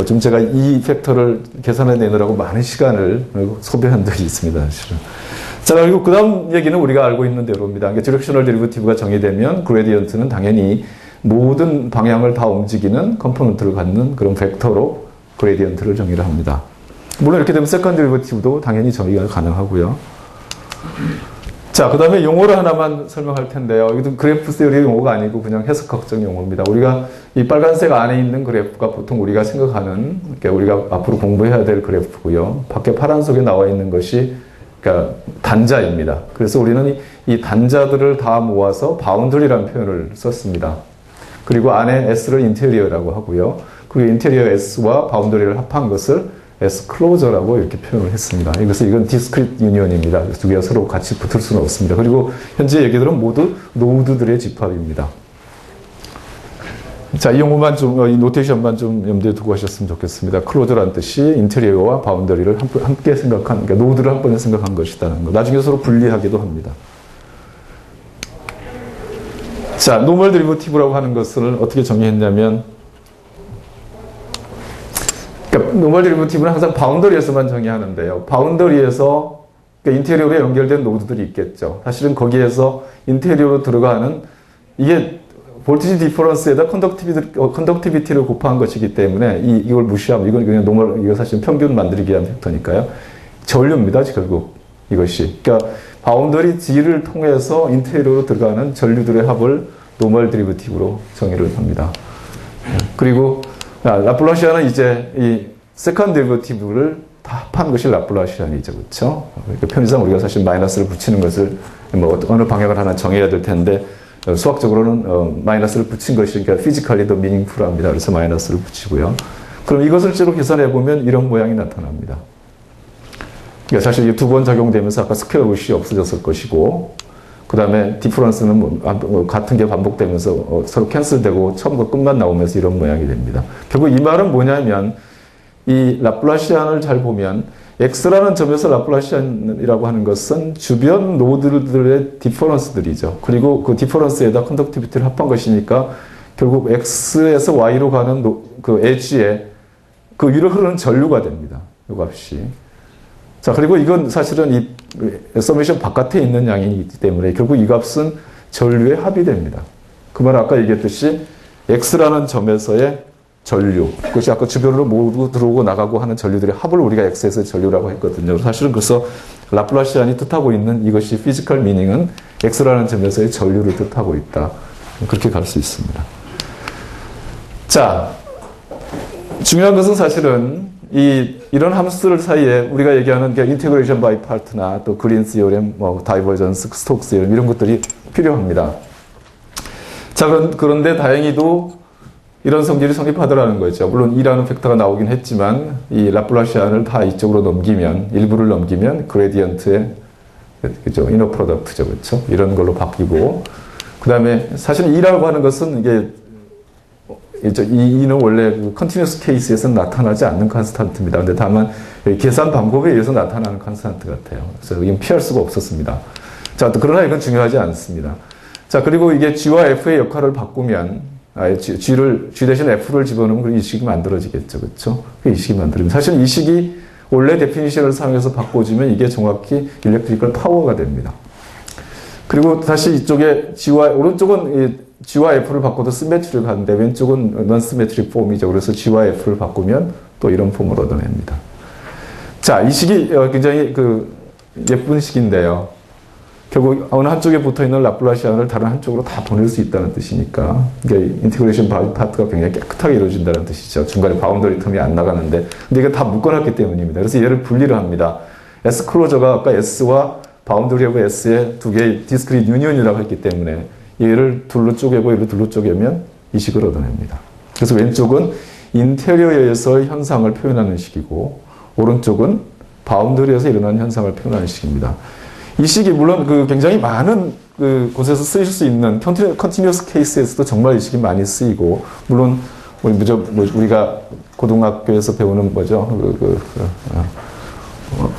좀 제가 이 팩터를 계산해 내느라고 많은 시간을 소비한 적이 있습니다. 사실은. 자, 그리고 그 다음 얘기는 우리가 알고 있는 대로입니다. 그러니까 디렉셔널 데리버티브가 정의되면 그레디언트는 당연히 모든 방향을 다 움직이는 컴포넌트를 갖는 그런 벡터로 그레디언트를 정의를 합니다. 물론 이렇게 되면 세컨드 데리버티브도 당연히 정의가 가능하고요. 자, 그 다음에 용어를 하나만 설명할 텐데요. 이것도 그래프 세어리의 용어가 아니고 그냥 해석 걱정 용어입니다. 우리가 이 빨간색 안에 있는 그래프가 보통 우리가 생각하는, 그러니까 우리가 앞으로 공부해야 될 그래프고요. 밖에 파란색에 나와 있는 것이 그러니까 단자입니다. 그래서 우리는 이 단자들을 다 모아서 바운더리라는 표현을 썼습니다. 그리고 안에 S를 인테리어라고 하고요. 그리고 인테리어 S와 바운더리를 합한 것을 S 클로저라고 이렇게 표현을 했습니다. 그래서 이건 디스크릿 유니언입니다. 두 개가 서로 같이 붙을 수는 없습니다. 그리고 현재 얘기들은 모두 노드들의 집합입니다. 자, 이 용어만 이 노테이션만 좀 염두에 두고 하셨으면 좋겠습니다. 클로저란 뜻이 인테리어와 바운더리를 함께 생각한, 그러니까 노드를 한 번에 생각한 것이라는 거. 나중에 서로 분리하기도 합니다. 자, 노멀 데리버티브라고 하는 것을 어떻게 정의했냐면, 그러니까 노멀 데리버티브는 항상 바운더리에서만 정의하는데요. 바운더리에서 그러니까 인테리어로 연결된 노드들이 있겠죠. 사실은 거기에서 인테리어로 들어가는 이게 볼티지 디퍼런스에다 컨덕티비티를 곱한 것이기 때문에 이걸 무시하면 이건 그냥 노멀, 이거 사실 평균 만들기 위한 벡터니까요. 전류입니다, 결국 이것이. 그러니까 바운더리 G를 통해서 인테리어로 들어가는 전류들의 합을 노멀 데리버티브로 정의를 합니다. 그리고 라플라시안은 이제 이 세컨드 데리버티브를 다 합한 것이 라플라시안이죠, 그렇죠? 그러니까 편의상 우리가 사실 마이너스를 붙이는 것을 뭐 어느 방향을 하나 정해야 될 텐데 수학적으로는 마이너스를 붙인 것이 그러니까 피지컬리 더 미닝풀합니다. 그래서 마이너스를 붙이고요. 그럼 이것을 실제로 계산해 보면 이런 모양이 나타납니다. 그러니까 사실 이 두 번 적용되면서 아까 스퀘어 루시 없어졌을 것이고, 그 다음에 디퍼런스는 같은 게 반복되면서 서로 캔슬되고 처음과 끝만 나오면서 이런 모양이 됩니다. 결국 이 말은 뭐냐면 이 라플라시안을 잘 보면 X라는 점에서 라플라시안이라고 하는 것은 주변 노드들의 디퍼런스들이죠. 그리고 그 디퍼런스에다 컨덕티비티를 합한 것이니까 결국 X에서 Y로 가는 그 엣지에 그 위로 흐르는 전류가 됩니다. 이 값이. 자, 그리고 이건 사실은 이 서메이션 바깥에 있는 양이기 때문에 결국 이 값은 전류의 합이 됩니다. 그 말은 아까 얘기했듯이 X라는 점에서의 전류, 그것이 아까 주변으로 모두 들어오고 나가고 하는 전류들의 합을 우리가 X에서 전류라고 했거든요. 사실은 그래서 라플라시안이 뜻하고 있는 이것이 피지컬 미닝은 X라는 점에서의 전류를 뜻하고 있다. 그렇게 갈 수 있습니다. 자, 중요한 것은 사실은 이런 함수들 사이에 우리가 얘기하는 인테그레이션 바이 파트나 또 그린 시어렘, 다이버전스, 스톡스 시어렘 이런 것들이 필요합니다. 자, 그런데 다행히도 이런 성질이 성립하더라는 거죠. 물론 E라는 벡터가 나오긴 했지만 이 라플라시안을 다 이쪽으로 넘기면, 일부를 넘기면 그레디언트의 그죠, 이너 프로덕트죠, 그렇죠? 이런 걸로 바뀌고, 그 다음에 사실 E라고 하는 것은 이게 E는 원래 그 컨티뉴스 케이스에서는 나타나지 않는 컨스탄트입니다. 근데 다만 계산 방법에 의해서 나타나는 컨스탄트 같아요. 그래서 이건 피할 수가 없었습니다. 자, 그러나 이건 중요하지 않습니다. 자, 그리고 이게 G와 F의 역할을 바꾸면 G 대신 F를 집어넣으면 그 이식이 만들어지겠죠. 그렇죠? 그 이식이 만들어지면 사실 이식이 원래 데피니션을 사용해서 바꿔주면 이게 정확히 일렉트리컬 파워가 됩니다. 그리고 다시 이쪽에 오른쪽은 G와 F를 바꿔도 시메트리를 가는데 왼쪽은 non-symmetric 폼이죠. 그래서 G와 F를 바꾸면 또 이런 폼을 얻어냅니다. 자, 이 식이 굉장히 예쁜 식인데요. 결국 어느 한쪽에 붙어있는 라플라시안을 다른 한쪽으로 다 보낼 수 있다는 뜻이니까 인티그레이션 파트가 굉장히 깨끗하게 이루어진다는 뜻이죠. 중간에 바운더리 텀이 안 나가는데 근데 이건 다 묶어놨기 때문입니다. 그래서 얘를 분리를 합니다. S 클로저가 아까 S와 바운더리 오브 S의 두 개의 디스크릿 유니온이라고 했기 때문에 얘를 둘로 쪼개고 얘를 둘로 쪼개면 이 식을 얻어냅니다. 그래서 왼쪽은 인테리어에서의 현상을 표현하는 식이고 오른쪽은 바운더리에서 일어나는 현상을 표현하는 식입니다. 이 식이 물론 굉장히 많은 곳에서 쓰일 수 있는 컨티뉴어스 케이스에서도 정말 이 식이 많이 쓰이고 물론 우리가 고등학교에서 배우는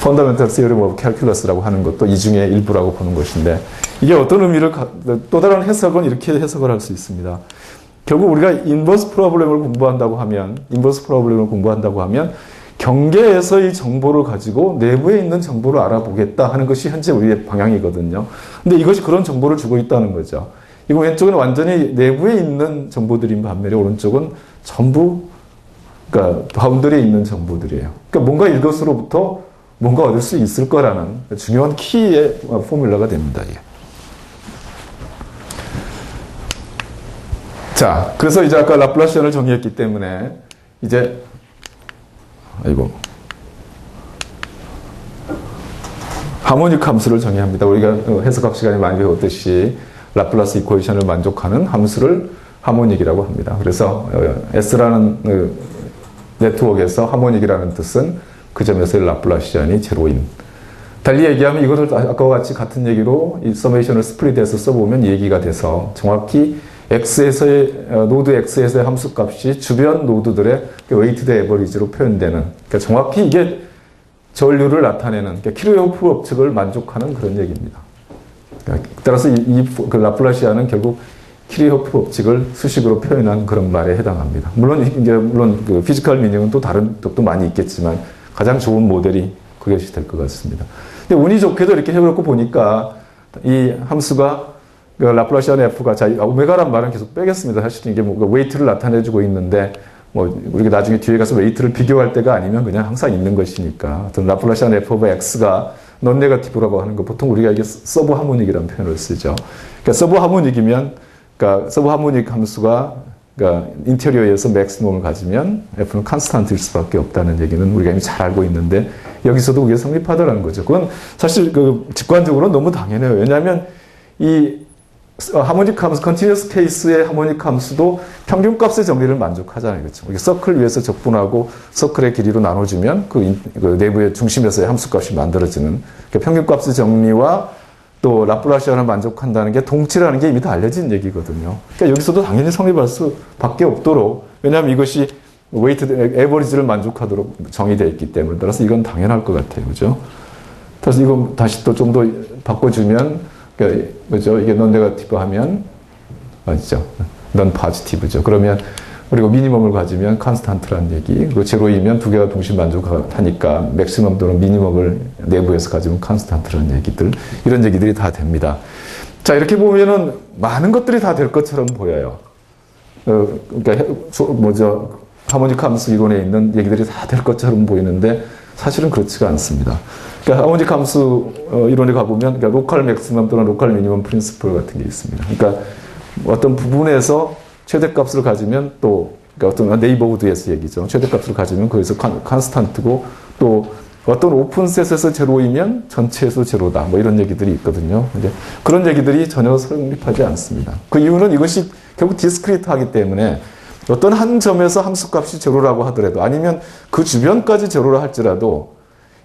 펀더멘털 시어럼 오브 캘큘러스라고 하는 것도 이 중에 일부라고 보는 것인데 이게 어떤 의미를 또 다른 해석은 이렇게 해석을 할 수 있습니다. 결국 우리가 인버스 프로블렘을 공부한다고 하면 경계에서의 정보를 가지고 내부에 있는 정보를 알아보겠다 하는 것이 현재 우리의 방향이거든요. 근데 이것이 그런 정보를 주고 있다는 거죠. 이거 왼쪽은 완전히 내부에 있는 정보들인 반면에 오른쪽은 전부 바운더리에 있는 정보들이에요. 그러니까 뭔가 이것으로부터 뭔가 얻을 수 있을 거라는 중요한 키의 포뮬러가 됩니다. 이게. 자, 그래서 이제 아까 라플라시안을 정의했기 때문에 이제 하모닉 함수를 정의합니다. 우리가 해석학 시간에 많이 배웠듯이 라플라스 이퀘이션을 만족하는 함수를 하모닉이라고 합니다. 그래서 S라는 네트워크에서 하모닉이라는 뜻은 그 점에서의 라플라시안이 제로인. 달리 얘기하면 이것을 아까와 같이 같은 얘기로 이 서메이션을 스플릿해서 써보면 얘기가 돼서 정확히 노드 X에서의 함수값이 주변 노드들의 웨이티드 에버리지로 표현되는, 그러니까 정확히 이게 전류를 나타내는, 그러니까 키르호프 법칙을 만족하는 그런 얘기입니다. 그러니까 따라서 라플라시안은 결국 키르호프 법칙을 수식으로 표현한 그런 말에 해당합니다. 물론 피지컬 미닝은 또 다른 뜻도 많이 있겠지만 가장 좋은 모델이 그것이 될 것 같습니다. 근데 운이 좋게도 이렇게 해놓고 보니까 이 함수가 라플라시안 F가 오메가란 말은 계속 빼겠습니다. 사실은 이게 웨이트를 나타내주고 있는데 우리가 나중에 뒤에 가서 웨이트를 비교할 때가 아니면 그냥 항상 있는 것이니까 어떤 라플라시안 F 오브 X가 넌 네거티브라고 하는 거 보통 우리가 이게 서브 하모닉이라는 표현을 쓰죠. 그러니까 서브 하모닉이면 서브 하모닉 함수가 인테리어에서 맥시멈을 가지면 F는 컨스탄트일 수밖에 없다는 얘기는 우리가 이미 잘 알고 있는데 여기서도 그게 성립하더라는 거죠. 그건 사실 직관적으로 너무 당연해요. 왜냐하면 이 하모닉 함수, 컨티뉴어스 케이스의 하모닉 함수도 평균값의 정리를 만족하잖아요. 그렇죠? 이게 서클 위에서 적분하고 서클의 길이로 나눠주면 그 내부의 중심에서의 함수값이 만들어지는 그러니까 평균값의 정리와 또 라플라시안을 만족한다는 게 동치라는 게 이미 다 알려진 얘기거든요. 그러니까 여기서도 당연히 성립할 수밖에 없도록, 왜냐하면 이것이 웨이트 에버리지를 만족하도록 정의되어 있기 때문에 따라서 이건 당연할 것 같아요. 그죠? 그래서 이거 다시 또 좀 더 바꿔주면 그죠? 이게 넌 네거티브 하면 맞죠? 넌 포지티브죠. 그러면 그리고 미니멈을 가지면 컨스탄트라는 얘기, 그리고 제로이면 두 개가 동시 만족하니까 맥시멈 또는 미니멈을 내부에서 가지면 컨스탄트라는 얘기들, 이런 얘기들이 다 됩니다. 자, 이렇게 보면은 많은 것들이 다 될 것처럼 보여요. 그러니까 하모닉 함수 이론에 있는 얘기들이 다 될 것처럼 보이는데 사실은 그렇지가 않습니다. 그러니까 하모닉 함수 이론에 가보면 로컬 맥시멈 또는 로컬 미니멈 프린시플 같은 게 있습니다. 그러니까 어떤 부분에서 최대값을 가지면 또 어떤 네이버후드에서 얘기죠. 최대값을 가지면 거기서 컨스탄트고 또 어떤 오픈셋에서 제로이면 전체에서 제로다. 이런 얘기들이 있거든요. 근데 그런 얘기들이 전혀 성립하지 않습니다. 그 이유는 이것이 결국 디스크리트하기 때문에 어떤 한 점에서 함수값이 제로라고 하더라도 아니면 그 주변까지 제로라 할지라도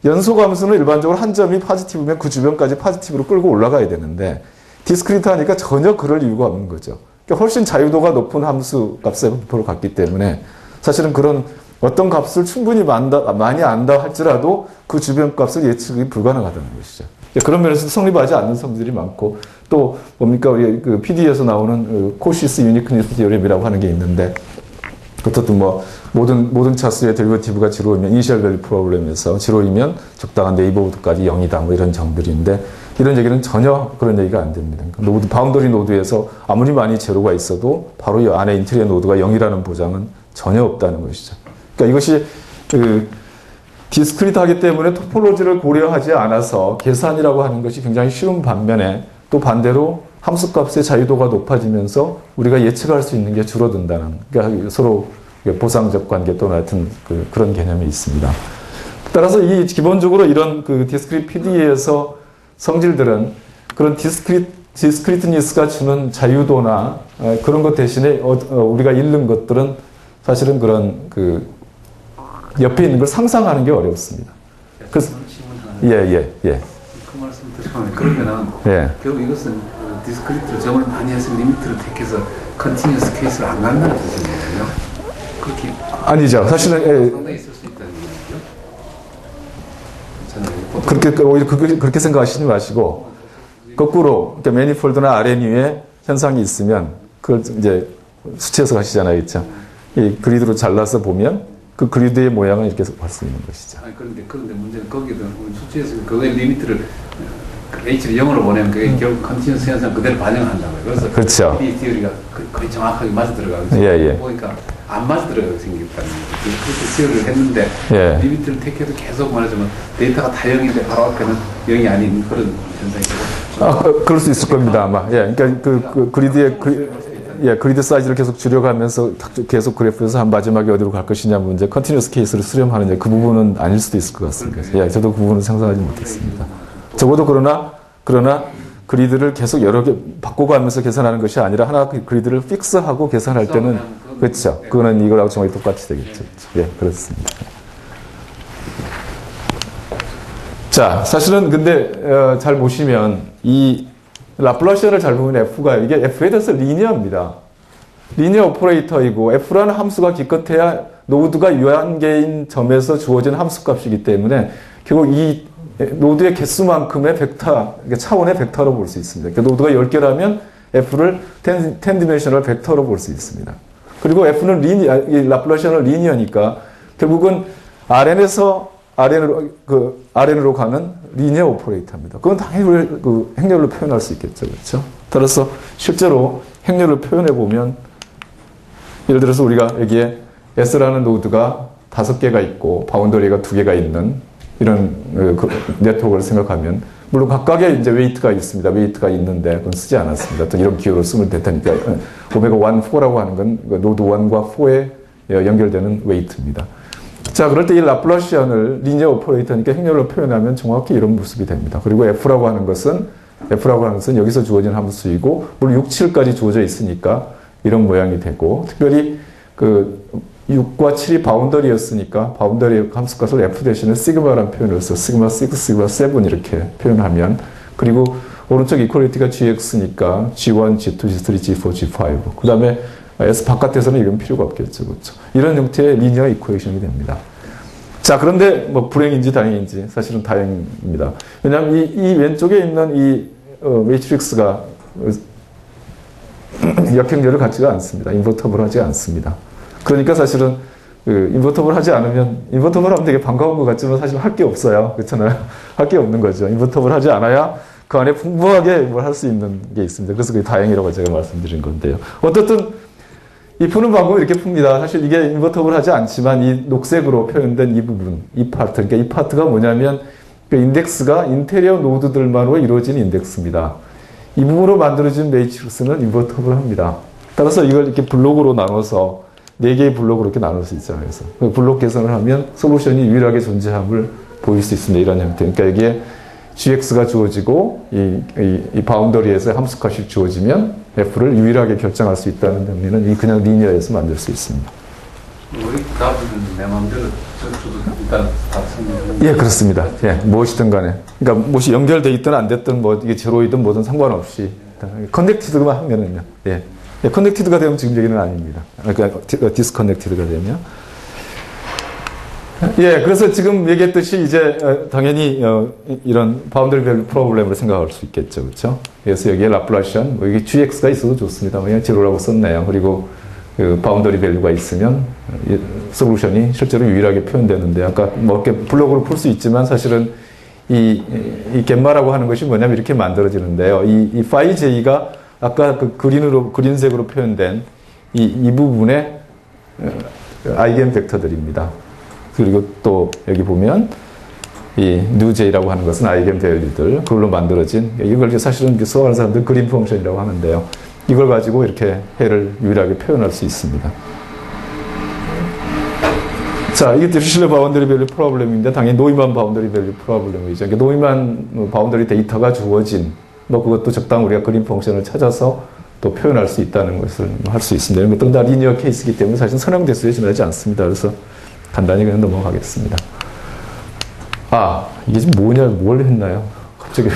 연소함수는 일반적으로 한 점이 포지티브면 그 주변까지 포지티브로 끌고 올라가야 되는데 디스크리트하니까 전혀 그럴 이유가 없는 거죠. 그러니까 훨씬 자유도가 높은 함수 값의 분포로 갔기 때문에 사실은 그런 어떤 값을 충분히 많이 안다 할지라도 그 주변 값을 예측이 불가능하다는 것이죠. 그런 면에서 성립하지 않는 성질이 많고 또 뭡니까 우리 PD에서 나오는 코시스 유니크니스 디어렘이라고 하는 게 있는데 그것도 모든 차수의 데리버티브가 제로이면 이니셜 밸류 프로블렘에서 제로이면 적당한 네이버후드까지 0이다 이런 점들인데 이런 얘기는 전혀 그런 얘기가 안 됩니다. 노드, 바운더리 노드에서 아무리 많이 제로가 있어도 바로 이 안에 인테리어 노드가 0이라는 보장은 전혀 없다는 것이죠. 그러니까 이것이 디스크리트하기 때문에 토폴로지를 고려하지 않아서 계산이라고 하는 것이 굉장히 쉬운 반면에 또 반대로 함수값의 자유도가 높아지면서 우리가 예측할 수 있는 게 줄어든다는, 그러니까 서로 보상적 관계 또는 하여튼 그런 개념이 있습니다. 따라서 이 기본적으로 이런 그 디스크리트 PD에서 성질들은 그런 디스크리트니스가 주는 자유도나 그런 것 대신에 우리가 잃는 것들은 사실은 그런 그 옆에 있는 걸 상상하는 게 어렵습니다. 그래서 예. 그 말씀 드리면 그러면은 예. 결국 이것은 디스크리트로 점을 많이 해서 리미트를 택해서 컨티뉴어스 케이스를 안 간다는 뜻이거든요. 그렇게 아니죠. 사실은 상당히 있을 수 있다는 얘기죠. 그렇게 오히려 그렇게 생각하시지 마시고 거꾸로 그러니까 매니폴드나 RNU에 현상이 있으면 그걸 이제 수치해서 하시잖아요, 그렇죠? 이 그리드로 잘라서 보면 그 그리드의 모양은 이렇게 볼 수 있는 것이죠. 아니 그런데 문제는 거기도 수치에서 그거의 리미트를 H를 0으로 보내면 그게 결국 컨티뉴어스 현상 그대로 반영한다고요. 그래서 그렇죠. 이 티어리가 거의 정확하게 맞아 들어가고 예. 보니까 안 맞아 들어가게 생겼다는 거죠. 그렇게 티어리를 했는데 예. 리미트를 택해도 계속 말하자면 데이터가 다 0인데 바로 앞에는 0이 아닌 그런 현상이고. 그럴 수 있을 겁니다, 아마. 예, 그러니까 그 그리드의 그리드 사이즈를 계속 줄여가면서 계속 그래프에서 한 마지막에 어디로 갈 것이냐 문제, 컨티뉴어스 케이스를 수렴하느냐 그 부분은 아닐 수도 있을 것 같습니다. 예, 저도 그 부분은 상상하지 못했습니다. 적어도 그러나 그리드를 계속 여러 개 바꿔가면서 계산하는 것이 아니라 하나 그 그리드를 픽스하고 계산할 때는 그렇죠. 그거는 이거하고 정말 똑같이 되겠죠. 예, 그렇습니다. 자, 사실은 근데 잘 보시면 이 라플라시안을 잘 보면 F가 이게 F에 대해서 리니어입니다. 리니어 오퍼레이터이고 F라는 함수가 기껏해야 노드가 유한계인 점에서 주어진 함수값이기 때문에 결국 이 노드의 개수만큼의 벡터, 차원의 벡터로 볼 수 있습니다. 그러니까 노드가 10개라면 F를 10디멘셔널 벡터로 볼 수 있습니다. 그리고 F는 이 라플라시안은 리니어니까 결국은 RN으로 가는 리니어 오퍼레이터입니다. 그건 당연히 그 행렬로 표현할 수 있겠죠. 그렇죠? 따라서 실제로 행렬을 표현해 보면 예를 들어서 우리가 여기에 S라는 노드가 5개가 있고 바운더리가 2개가 있는 이런 네트워크를 생각하면 물론 각각의 이제 웨이트가 있습니다. 웨이트가 있는데 그건 쓰지 않았습니다. 또 이런 기호를 쓰면 될 테니까 오메가 1, 4라고 하는 건 노드 1과 4에 연결되는 웨이트입니다. 자, 그럴 때 이 라플라시안을 리니어 오퍼레이터니까 행렬로 표현하면 정확히 이런 모습이 됩니다. 그리고 F라고 하는 것은 여기서 주어진 함수이고, 물론 6, 7까지 주어져 있으니까 이런 모양이 되고, 특별히 그 6과 7이 바운더리였으니까 바운더리 함수값을 F 대신에 시그마라는 표현을 써 시그마 6, 시그마 7 이렇게 표현하면, 그리고 오른쪽 이퀄리티가 GX니까 G1, G2, G3, G4, G5. 그 다음에 S 바깥에서는 이런 필요가 없겠죠. 그렇죠? 이런 형태의 리니어 이퀘이션이 됩니다. 자, 그런데 뭐 불행인지 다행인지 사실은 다행입니다. 왜냐하면 이 왼쪽에 있는 이 매트릭스가 역행렬을 갖지가 않습니다. 인버터블하지 않습니다. 그러니까 사실은 인버터블 하지 않으면, 인버터블 하면 되게 반가운 것 같지만 사실 할 게 없어요. 그렇잖아요. 할 게 없는 거죠. 인버터블 하지 않아야 그 안에 풍부하게 뭘 할 수 있는 게 있습니다. 그래서 그게 다행이라고 제가 말씀드린 건데요. 어떻든 이 푸는 방법은 이렇게 풉니다. 사실 이게 인버터블 하지 않지만 이 녹색으로 표현된 이 부분, 이 파트, 그러니까 이 파트가 뭐냐면 그 인덱스가 인테리어 노드들만으로 이루어진 인덱스입니다. 이 부분으로 만들어진 매트릭스는 인버터블 합니다. 따라서 이걸 이렇게 블록으로 나눠서 4개의 블록으로 이렇게 나눌 수 있잖아요. 그래서 블록 계산을 하면 솔루션이 유일하게 존재함을 보일 수 있습니다. 이런 형태. 그러니까 여기에 GX가 주어지고 이 바운더리에서 함수값이 주어지면 F를 유일하게 결정할 수 있다는 의미는 이 그냥 리니어에서 만들 수 있습니다. 우리 답은 내 마음대로 저도 일단 다 설명을. 예, 그렇습니다. 예, 무엇이든 간에. 그러니까 무엇이 연결돼 있든 안 됐든 뭐 이게 제로이든 뭐든 상관없이 커넥티드만 하면은요. 예. 예, 커넥티드가 되면 지금 얘기는 아닙니다. 그러니까 디스커넥티드가 되면. 예, 그래서 지금 얘기했듯이 이제 당연히 이런 바운더리 밸류 프로블렘을 생각할 수 있겠죠, 그렇죠? 그래서 여기에 라플라시안, 뭐 여기 GX가 있어도 좋습니다. 그냥 제로라고 썼네요. 그리고 그 바운더리 밸류가 있으면 솔루션이 실제로 유일하게 표현되는데, 아까 뭐 이렇게 블록으로 풀 수 있지만 사실은 이 겜마라고 하는 것이 뭐냐면 이렇게 만들어지는데요. 이 파이 J가 아까 그 그린색으로 표현된 이 부분의 아이겐 벡터들입니다. 그리고 또 여기 보면 이 뉴제이라고 하는 것은 아이겐 밸류들 그걸로 만들어진 이걸 사실은 수학하는 사람들 그린 펑션이라고 하는데요. 이걸 가지고 이렇게 해를 유일하게 표현할 수 있습니다. 자, 이게 디퓨실러 바운더리 밸류 프로블렘인데 당연히 노이만 바운더리 밸류 프로블렘이죠. 그러니까 노이만 바운더리 데이터가 주어진 뭐 그것도 적당 우리가 그린 펑션을 찾아서 또 표현할 수 있다는 것을 할 수 있습니다. 이런 것도 다 리니어 케이스이기 때문에 사실 선형대수에 지나지 않습니다. 그래서 간단히 그냥 넘어가겠습니다. 아, 이게 지금 뭐냐, 뭘 했나요? 갑자기.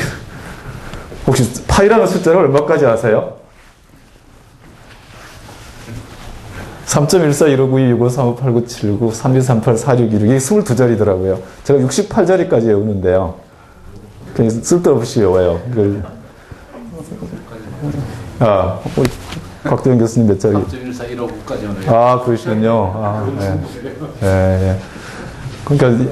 혹시 파이라는 숫자를 얼마까지 아세요? 3.14159265358979 32384616 이게 22자리더라고요. 제가 68자리까지 외우는데요. 그냥 쓸데없이 외워요. 아, 곽도현 교수님 몇 자리? 3.1415까지 아, 그러시군요. 아, 네. 네. 그러니까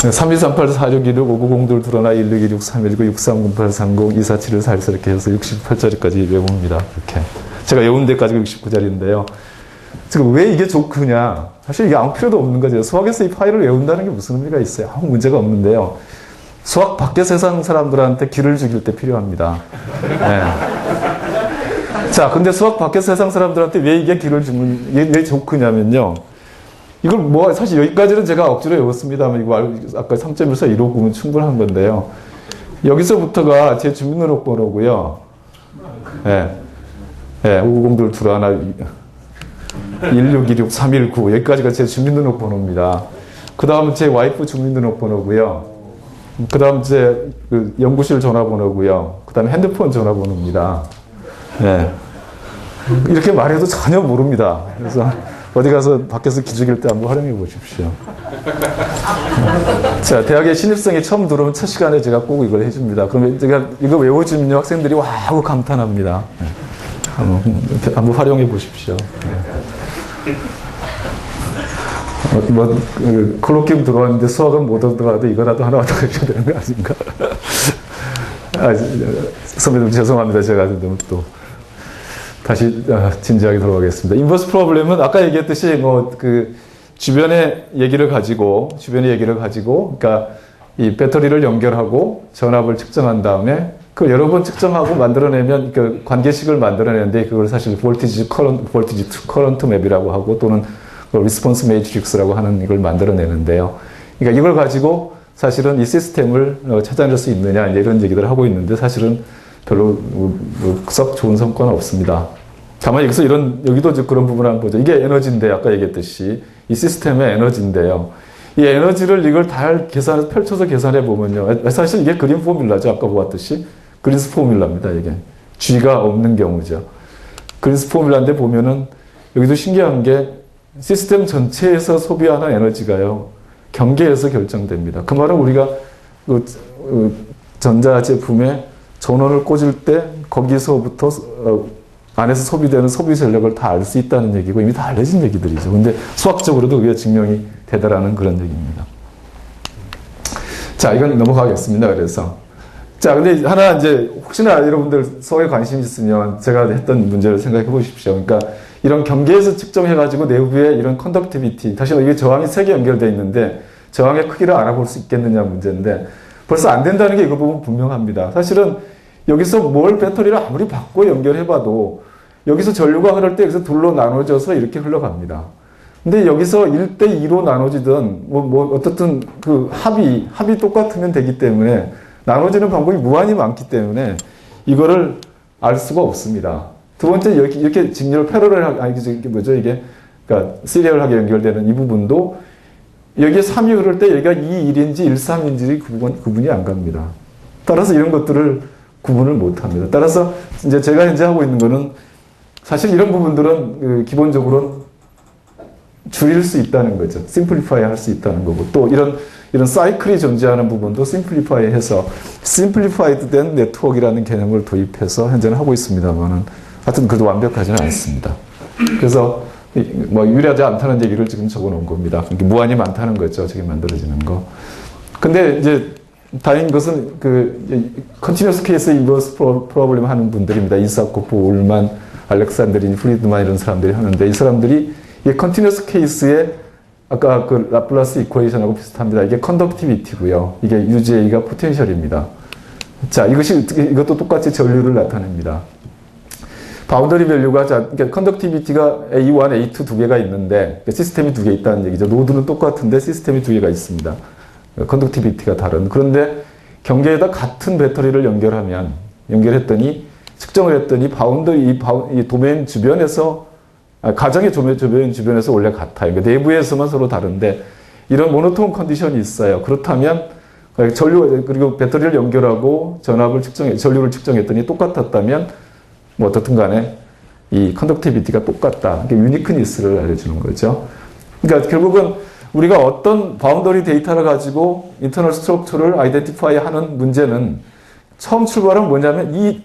323846165902 드러나 16263196300830247144 이렇게 해서 68자리까지 외웁니다. 이렇게. 제가 외운 데까지 69자리인데요. 지금 왜 이게 좋으냐? 사실 이게 아무 필요도 없는 거죠. 수학에서 이 파일을 외운다는 게 무슨 의미가 있어요? 아무 문제가 없는데요. 수학 밖의 세상 사람들한테 기를 죽일 때 필요합니다. 네. 자, 근데 수학 밖의 세상 사람들한테 왜 이게 기를 죽는, 왜 좋으냐면요. 이걸 뭐, 사실 여기까지는 제가 억지로 외웠습니다만, 이거 아까 3.1415구면 충분한 건데요. 여기서부터가 제 주민등록번호고요. 예. 예, 590들 둘하나 1626319 여기까지가 제 주민등록번호입니다. 그 다음 제 와이프 주민등록번호고요. 그 다음 제 그 연구실 전화번호고요. 그 다음에 핸드폰 전화번호입니다. 예. 이렇게 말해도 전혀 모릅니다. 그래서 어디 가서 밖에서 기죽일 때 한번 활용해 보십시오. 자, 대학에 신입생이 처음 들어오면 첫 시간에 제가 꼭 이걸 해줍니다. 그러면 제가 이거 외워주면 학생들이 와 하고 감탄합니다. 한번 활용해 보십시오. 콜로키움 들어왔는데 수학은 못 얻어가도 이거라도 하나 얻어가셔야 되는 거 아닌가? 아, 선배님 죄송합니다. 제가 또 다시 진지하게 돌아가겠습니다. 인버스 프로블렘은 아까 얘기했듯이 주변의 얘기를 가지고, 그러니까 이 배터리를 연결하고 전압을 측정한 다음에 그 여러 번 측정하고 만들어내면 그 관계식을 만들어내는데 그걸 사실 볼티지 투 커런트 맵이라고 하고 또는 리스폰스 매트릭스라고 하는 이걸 만들어내는데요. 그러니까 이걸 가지고 사실은 이 시스템을 찾아낼 수 있느냐 이런 얘기들을 하고 있는데 사실은 별로 썩 좋은 성과는 없습니다. 다만 여기서 여기도 그런 부분을 한번 보죠. 이게 에너지인데 아까 얘기했듯이 이 시스템의 에너지인데요. 이 에너지를 이걸 다 펼쳐서 계산해 보면요. 사실 이게 그린 포뮬라죠. 아까 보았듯이. 그린스 포뮬라입니다. 이게. G가 없는 경우죠. 그린스 포뮬라인데 보면은 여기도 신기한 게 시스템 전체에서 소비하는 에너지가요. 경계에서 결정됩니다. 그 말은 우리가 전자제품에 전원을 꽂을 때 거기서부터 안에서 소비되는 소비 전력을 다 알 수 있다는 얘기고 이미 다 알려진 얘기들이죠. 근데 수학적으로도 그게 증명이 되더라는 그런 얘기입니다. 자, 이건 넘어가겠습니다. 그래서. 자, 근데 하나 이제 혹시나 여러분들 수학에 관심 있으면 제가 했던 문제를 생각해 보십시오. 그러니까 이런 경계에서 측정해가지고 내부에 이런 컨덕티비티, 다시 이게 저항이 3개 연결되어 있는데 저항의 크기를 알아볼 수 있겠느냐 문제인데 벌써 안 된다는 게 이거 보면 분명합니다. 사실은 여기서 뭘 배터리를 아무리 바꿔 연결해봐도 여기서 전류가 흐를 때 여기서 둘로 나눠져서 이렇게 흘러갑니다. 근데 여기서 1대2로 나눠지든 어떻든 그 합이 똑같으면 되기 때문에 나눠지는 방법이 무한히 많기 때문에 이거를 알 수가 없습니다. 두 번째 이렇게 직렬 그러니까 시리얼하게 연결되는 이 부분도 여기에 3이 흐를 때 여기가 2, 1인지 1, 3인지 구분이 안 갑니다. 따라서 이런 것들을 구분을 못 합니다. 따라서 이제 제가 현재 하고 있는 거는 사실 이런 부분들은 기본적으로 줄일 수 있다는 거죠. 심플리파이 할 수 있다는 거고 또 이런 사이클이 존재하는 부분도 심플리파이 해서 심플리파이드 된 네트워크라는 개념을 도입해서 현재는 하고 있습니다만은 하여튼 그래도 완벽하지는 않습니다. 그래서 유리하지 않다는 얘기를 지금 적어 놓은 겁니다. 그러니까 무한히 많다는 거죠. 저게 만들어지는 거. 근데 이제 다행인 것은 컨티뉴어스 케이스 인버스 프로블렘 하는 분들입니다. 이사코프, 울만, 알렉산드린, 프리드만 이런 사람들이 하는데 이 사람들이 이 컨티뉴어스 케이스에 아까 그 라플라스 이퀘이션하고 비슷합니다. 이게 컨덕티비티고요. 이게 UJ가 포텐셜입니다. 자, 이것도 똑같이 전류를 나타냅니다. 바운더리 밸류가, 자, 그러니까 컨덕티비티가 A1, A2 두 개가 있는데, 시스템이 두 개 있다는 얘기죠. 노드는 똑같은데 시스템이 두 개가 있습니다. 컨덕티비티가 다른. 그런데 경계에다 같은 배터리를 연결했더니, 측정을 했더니, 이 도메인 주변에서, 가정의 도메인 주변에서 원래 같아요. 그러니까 내부에서만 서로 다른데, 이런 모노톤 컨디션이 있어요. 그렇다면, 그리고 배터리를 연결하고 전류를 측정했더니 똑같았다면, 뭐 어떻든 간에 이 컨덕티비티가 똑같다. 유니크니스를 알려주는 거죠. 그러니까 결국은 우리가 어떤 바운더리 데이터를 가지고 인터널 스트럭처를 아이덴티파이 하는 문제는 처음 출발은 뭐냐면 이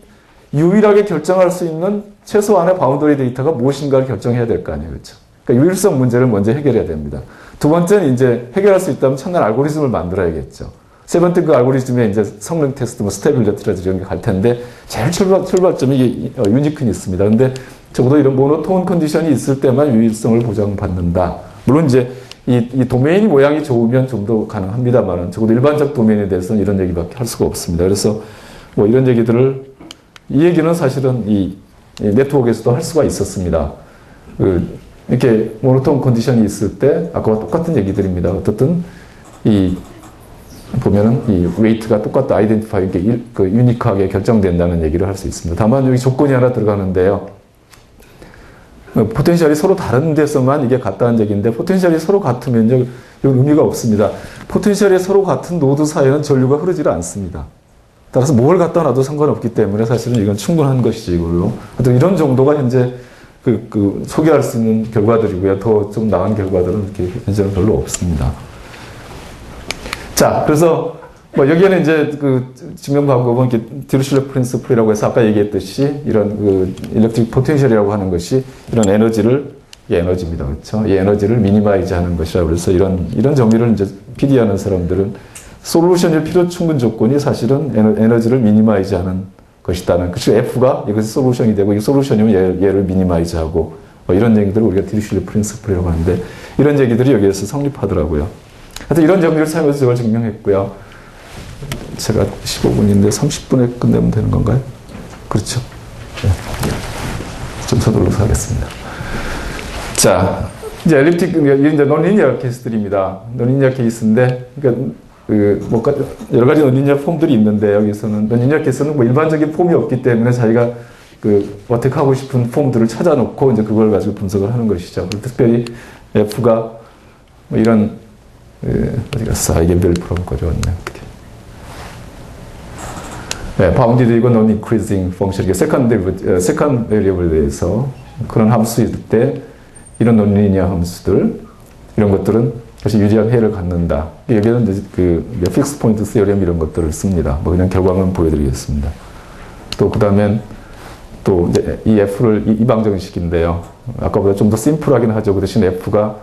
유일하게 결정할 수 있는 최소한의 바운더리 데이터가 무엇인가를 결정해야 될 거 아니에요. 그렇죠? 그러니까 유일성 문제를 먼저 해결해야 됩니다. 두 번째는 이제 해결할 수 있다면 첫날 알고리즘을 만들어야겠죠. 세 번째 그 알고리즘에 이제 성능 테스트, 스테빌리티라든지 이런 게 갈 텐데, 제일 출발점이 이게 유니크니 있습니다. 근데 적어도 이런 모노톤 컨디션이 있을 때만 유일성을 보장받는다. 물론 이제 이 도메인이 모양이 좋으면 좀 더 가능합니다만, 적어도 일반적 도메인에 대해서는 이런 얘기밖에 할 수가 없습니다. 그래서 뭐 이런 얘기들을, 이 얘기는 사실은 이 네트워크에서도 할 수가 있었습니다. 이렇게 모노톤 컨디션이 있을 때, 아까와 똑같은 얘기들입니다. 어떻든 보면은 이 웨이트가 똑같다, 아이덴티파이, 그 유니크하게 결정된다는 얘기를 할 수 있습니다. 다만 여기 조건이 하나 들어가는데요. 포텐셜이 서로 다른 데서만 이게 같다는 얘기인데, 포텐셜이 서로 같으면요, 이건 의미가 없습니다. 포텐셜이 서로 같은 노드 사이에는 전류가 흐르지를 않습니다. 따라서 뭘 갖다 놔도 상관없기 때문에 사실은 이건 충분한 것이지, 이걸로. 하여튼 이런 정도가 현재 소개할 수 있는 결과들이고요. 더 좀 나은 결과들은 이렇게 현재는 별로 없습니다. 자, 그래서 뭐 여기에는 이제 증명 방법은 이렇게 디루실러 프린시플이라고 해서 아까 얘기했듯이 이런 일렉트릭 포텐셜이라고 하는 것이 이런 에너지입니다. 그렇죠? 이 에너지를 미니마이즈 하는 것이라 그래서 이런 정의를 이제 PD하는 사람들은 솔루션일 필요 충분 조건이 사실은 에너지를 미니마이즈 하는 것이다는, 그렇죠? F가 이것이 솔루션이 되고 이 솔루션이면 얘를 미니마이즈 하고 뭐 이런 얘기들을 우리가 디루실러 프린시플이라고 하는데, 이런 얘기들이 여기에서 성립하더라고요. 하여튼 이런 정리를 사용해서 저걸 증명했고요. 제가 15분인데 30분에 끝내면 되는 건가요? 그렇죠. 네. 좀 서둘러서 하겠습니다. 자, 이제 엘립틱, 이제 논리니어 케이스들입니다. 논리니어 케이스인데, 그러니까 여러 가지 논리니어 폼들이 있는데, 여기서는 논리니어 케이스는 뭐 일반적인 폼이 없기 때문에 자기가 어떻게 하고 싶은 폼들을 찾아놓고 이제 그걸 가지고 분석을 하는 것이죠. 특별히 F가 뭐 이런 어디 갔어? 이게 별 프롬 거려왔네. 어떻게? 네, 바운디드이고 non increasing 펑션, 이게 세컨드 베리어블에 대해서 그런 함수일 때 이런 논리니어 함수들, 이런 것들은 사실 유리한 해를 갖는다. 여기는 이제 픽스 포인트 시어렘 이런 것들을 씁니다. 뭐 그냥 결과만 보여드리겠습니다. 또 그다음엔 또 이제 이 F를 이방정식인데요. 아까보다 좀 더 심플하긴 하죠. 그 대신 F가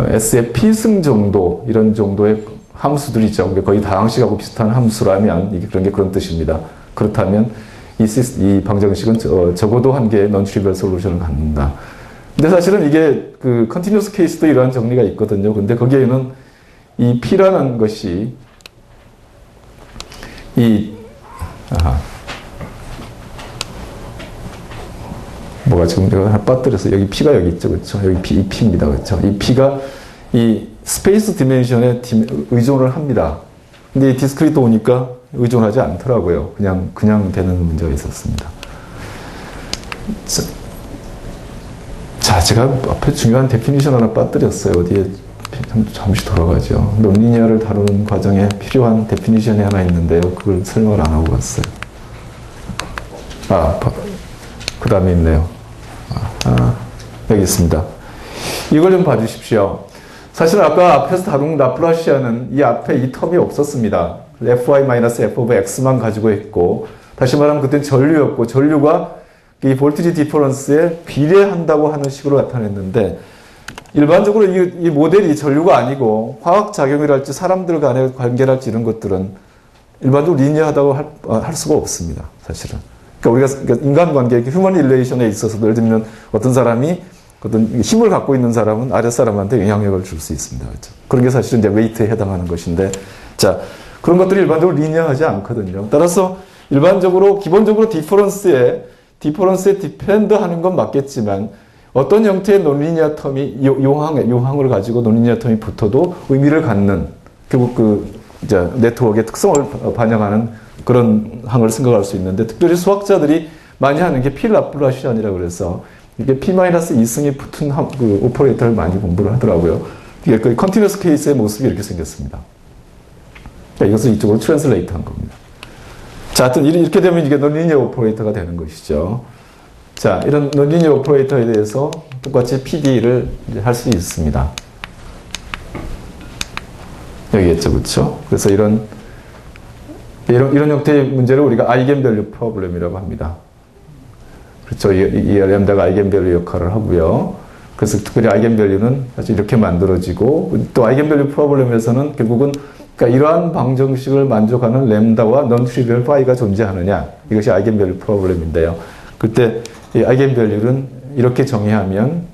S의 P승 정도, 이런 정도의 함수들이죠. 거의 다항식하고 비슷한 함수라면 이게 그런 뜻입니다. 그렇다면 이 방정식은 적어도 한 개의 non-trivial 솔루션을 갖는다. 근데 사실은 이게 컨티뉴어스 케이스도 이러한 정리가 있거든요. 근데 거기에는 이 P라는 것이 뭐가 지금 내가 하나 빠뜨려서 여기 P가 여기 있죠. 그렇죠? 여기 이 P입니다. 그렇죠? 이 P가 이 스페이스 디멘션에 의존을 합니다. 근데 이 디스크리트 오니까 의존하지 않더라고요. 그냥 되는 문제가 있었습니다. 자, 제가 앞에 중요한 데피니션 하나 빠뜨렸어요. 어디에 잠시 돌아가죠. 논리니어를 다루는 과정에 필요한 데피니션이 하나 있는데요. 그걸 설명을 안 하고 갔어요. 그 다음에 있네요. 여기 있습니다. 이걸 좀 봐주십시오. 사실 아까 앞에서 다룬 라플라시아는 이 앞에 이 텀이 없었습니다. fy-f of x만 가지고 했고, 다시 말하면 그때는 전류였고, 전류가 이 볼티지 디퍼런스에 비례한다고 하는 식으로 나타냈는데, 일반적으로 이 모델이 전류가 아니고 화학작용이랄지 사람들 간의 관계랄지 이런 것들은 일반적으로 리니어하다고 할 수가 없습니다. 사실은. 그러니까 우리가 인간관계, 휴먼 릴레이션에 있어서 예를 들면 어떤 사람이 어떤 힘을 갖고 있는 사람은 아랫사람한테 영향력을 줄 수 있습니다. 그렇죠? 그런 게 사실은 이제 웨이트에 해당하는 것인데, 자, 그런 것들이 일반적으로 리니어하지 않거든요. 따라서 일반적으로, 기본적으로 디퍼런스에 디펜드 하는 건 맞겠지만, 어떤 형태의 논리니어 텀이, 요항을 가지고 논리니어 텀이 붙어도 의미를 갖는, 결국 이제 네트워크의 특성을 반영하는 그런 항을 생각할 수 있는데, 특별히 수학자들이 많이 하는 게 필라플라시안이라고 그래서, 이게 P-2승이 붙은 오퍼레이터를 많이 공부를 하더라고요. 이게 그 컨티뉴어스 케이스의 모습이 이렇게 생겼습니다. 그러니까 이것을 이쪽으로 트랜슬레이트 한 겁니다. 자, 하여튼 이렇게 되면 이게 논리니어 오퍼레이터가 되는 것이죠. 자, 이런 논리니어 오퍼레이터에 대해서 똑같이 PD를 할 수 있습니다. 여기겠죠, 그렇죠? 그래서 이런 형태의 문제를 우리가 아이겐밸류 프로블렘이라고 합니다. 그렇죠. 이 램다가 아이겐밸류 역할을 하고요. 그래서 특별히 아이겐밸류는 사실 이렇게 만들어지고, 또 아이겐밸류 프로블렘에서는 결국은 그러니까 이러한 방정식을 만족하는 램다와 non-trivial phi가 존재하느냐, 이것이 아이겐밸류 프로블렘인데요. 그때 이 아이겐밸류는 이렇게 정의하면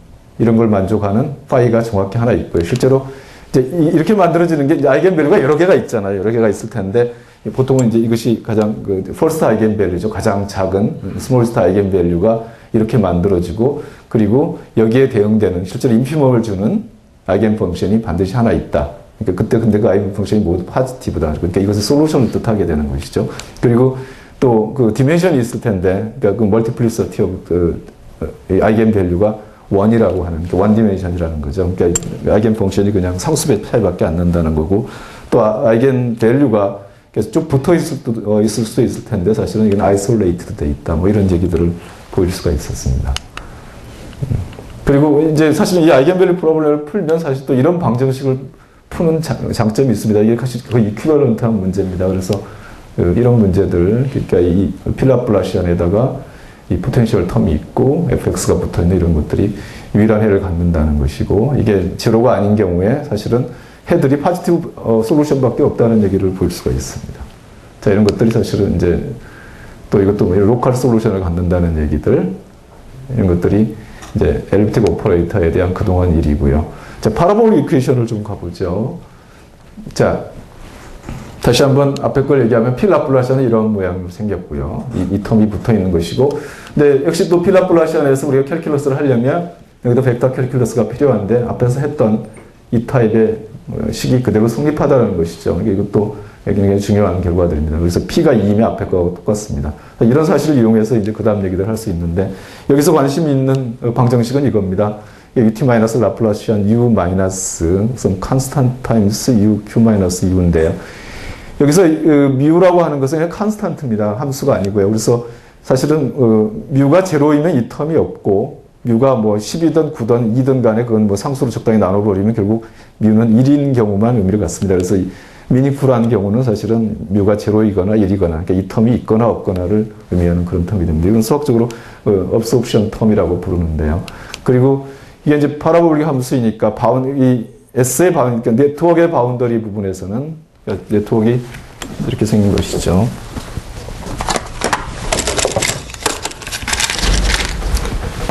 이런 걸 만족하는 phi가 정확히 하나 있고요. 실제로 이제 이렇게 만들어지는 게 아이겐밸류가 여러 개가 있잖아요. 여러 개가 있을 텐데, 보통은 이제 이것이 가장 first 아이겐밸류죠. 가장 작은 smallest 아이겐밸류가 이렇게 만들어지고, 그리고 여기에 대응되는 실제로 인피멈을 주는 아이겐 펑션이 반드시 하나 있다. 그러니까 근데 그 아이겐 펑션이 모두 포지티브다. 그러니까 이것을 솔루션을 뜻하게 되는 것이죠. 그리고 또 그 디멘션이 있을 텐데, 그러니까 그 멀티플리서티 오브 아이겐밸류가 1이라고 하는, 원 디멘션이라는 거죠. 그러니까 아이겐 펑션이 그냥 상수의 차이밖에 안 난다는 거고, 또 아이겐밸류가 계속 쭉 붙어 있을 수도 있을 텐데, 사실은 이건 아이솔레이트드 돼 있다. 뭐 이런 얘기들을 보일 수가 있었습니다. 그리고 이제 사실 이 아이겐밸류 프로블렘을 풀면 사실 또 이런 방정식을 푸는 장점이 있습니다. 이게 사실 거의 이퀴벌런트한 문제입니다. 그래서 이런 문제들, 그러니까 이 필라플라시안에다가 이 포텐셜 텀이 있고 fx가 붙어 있는 이런 것들이 유일한 해를 갖는다는 것이고, 이게 제로가 아닌 경우에 사실은 해들이 포지티브 솔루션밖에 없다는 얘기를 볼 수가 있습니다. 자, 이런 것들이 사실은 이제 또 이것도 로컬 솔루션을 갖는다는 얘기들, 이런 것들이 이제 엘립틱 오퍼레이터에 대한 그동안 일이고요. 자, 파라볼릭 이퀘이션을 좀 가보죠. 자, 다시 한번 앞에 걸 얘기하면 필라플라시안은 이런 모양으로 생겼고요. 이 텀이 붙어 있는 것이고, 근데 역시 또 필라플라시안에서 우리가 캘큘러스를 하려면 여기도 벡터 캘큘러스가 필요한데, 앞에서 했던 이 타입의 식이 그대로 성립하다는 것이죠. 이것도 굉장히 중요한 결과들입니다. 그래서 P가 2이면 앞에 거하고 똑같습니다. 이런 사실을 이용해서 이제 그 다음 얘기를 할 수 있는데, 여기서 관심이 있는 방정식은 이겁니다. ut 마이너스 라플라시안 u 마이너스 some constant times u q 마이너스 u인데요. 여기서 뮤라고 하는 것은 그냥 컨스탄트입니다. 함수가 아니고요. 그래서 사실은 뮤가 제로이면 이 텀이 없고, 뮤가 뭐 10이든 9든 2든 간에 그건 뭐 상수로 적당히 나눠버리면 결국 뮤는 1인 경우만 의미를 갖습니다. 그래서 미니풀한 경우는 사실은 뮤가 제로이거나 1이거나, 그러니까 이 텀이 있거나 없거나를 의미하는 그런 텀이 됩니다. 이건 수학적으로 absorption 텀이라고 부르는데요. 그리고 이게 이제 파라볼릭 함수이니까 이 S의 그러니까 네트워크의 바운더리 부분에서는 네트워크가 이렇게 생긴 것이죠.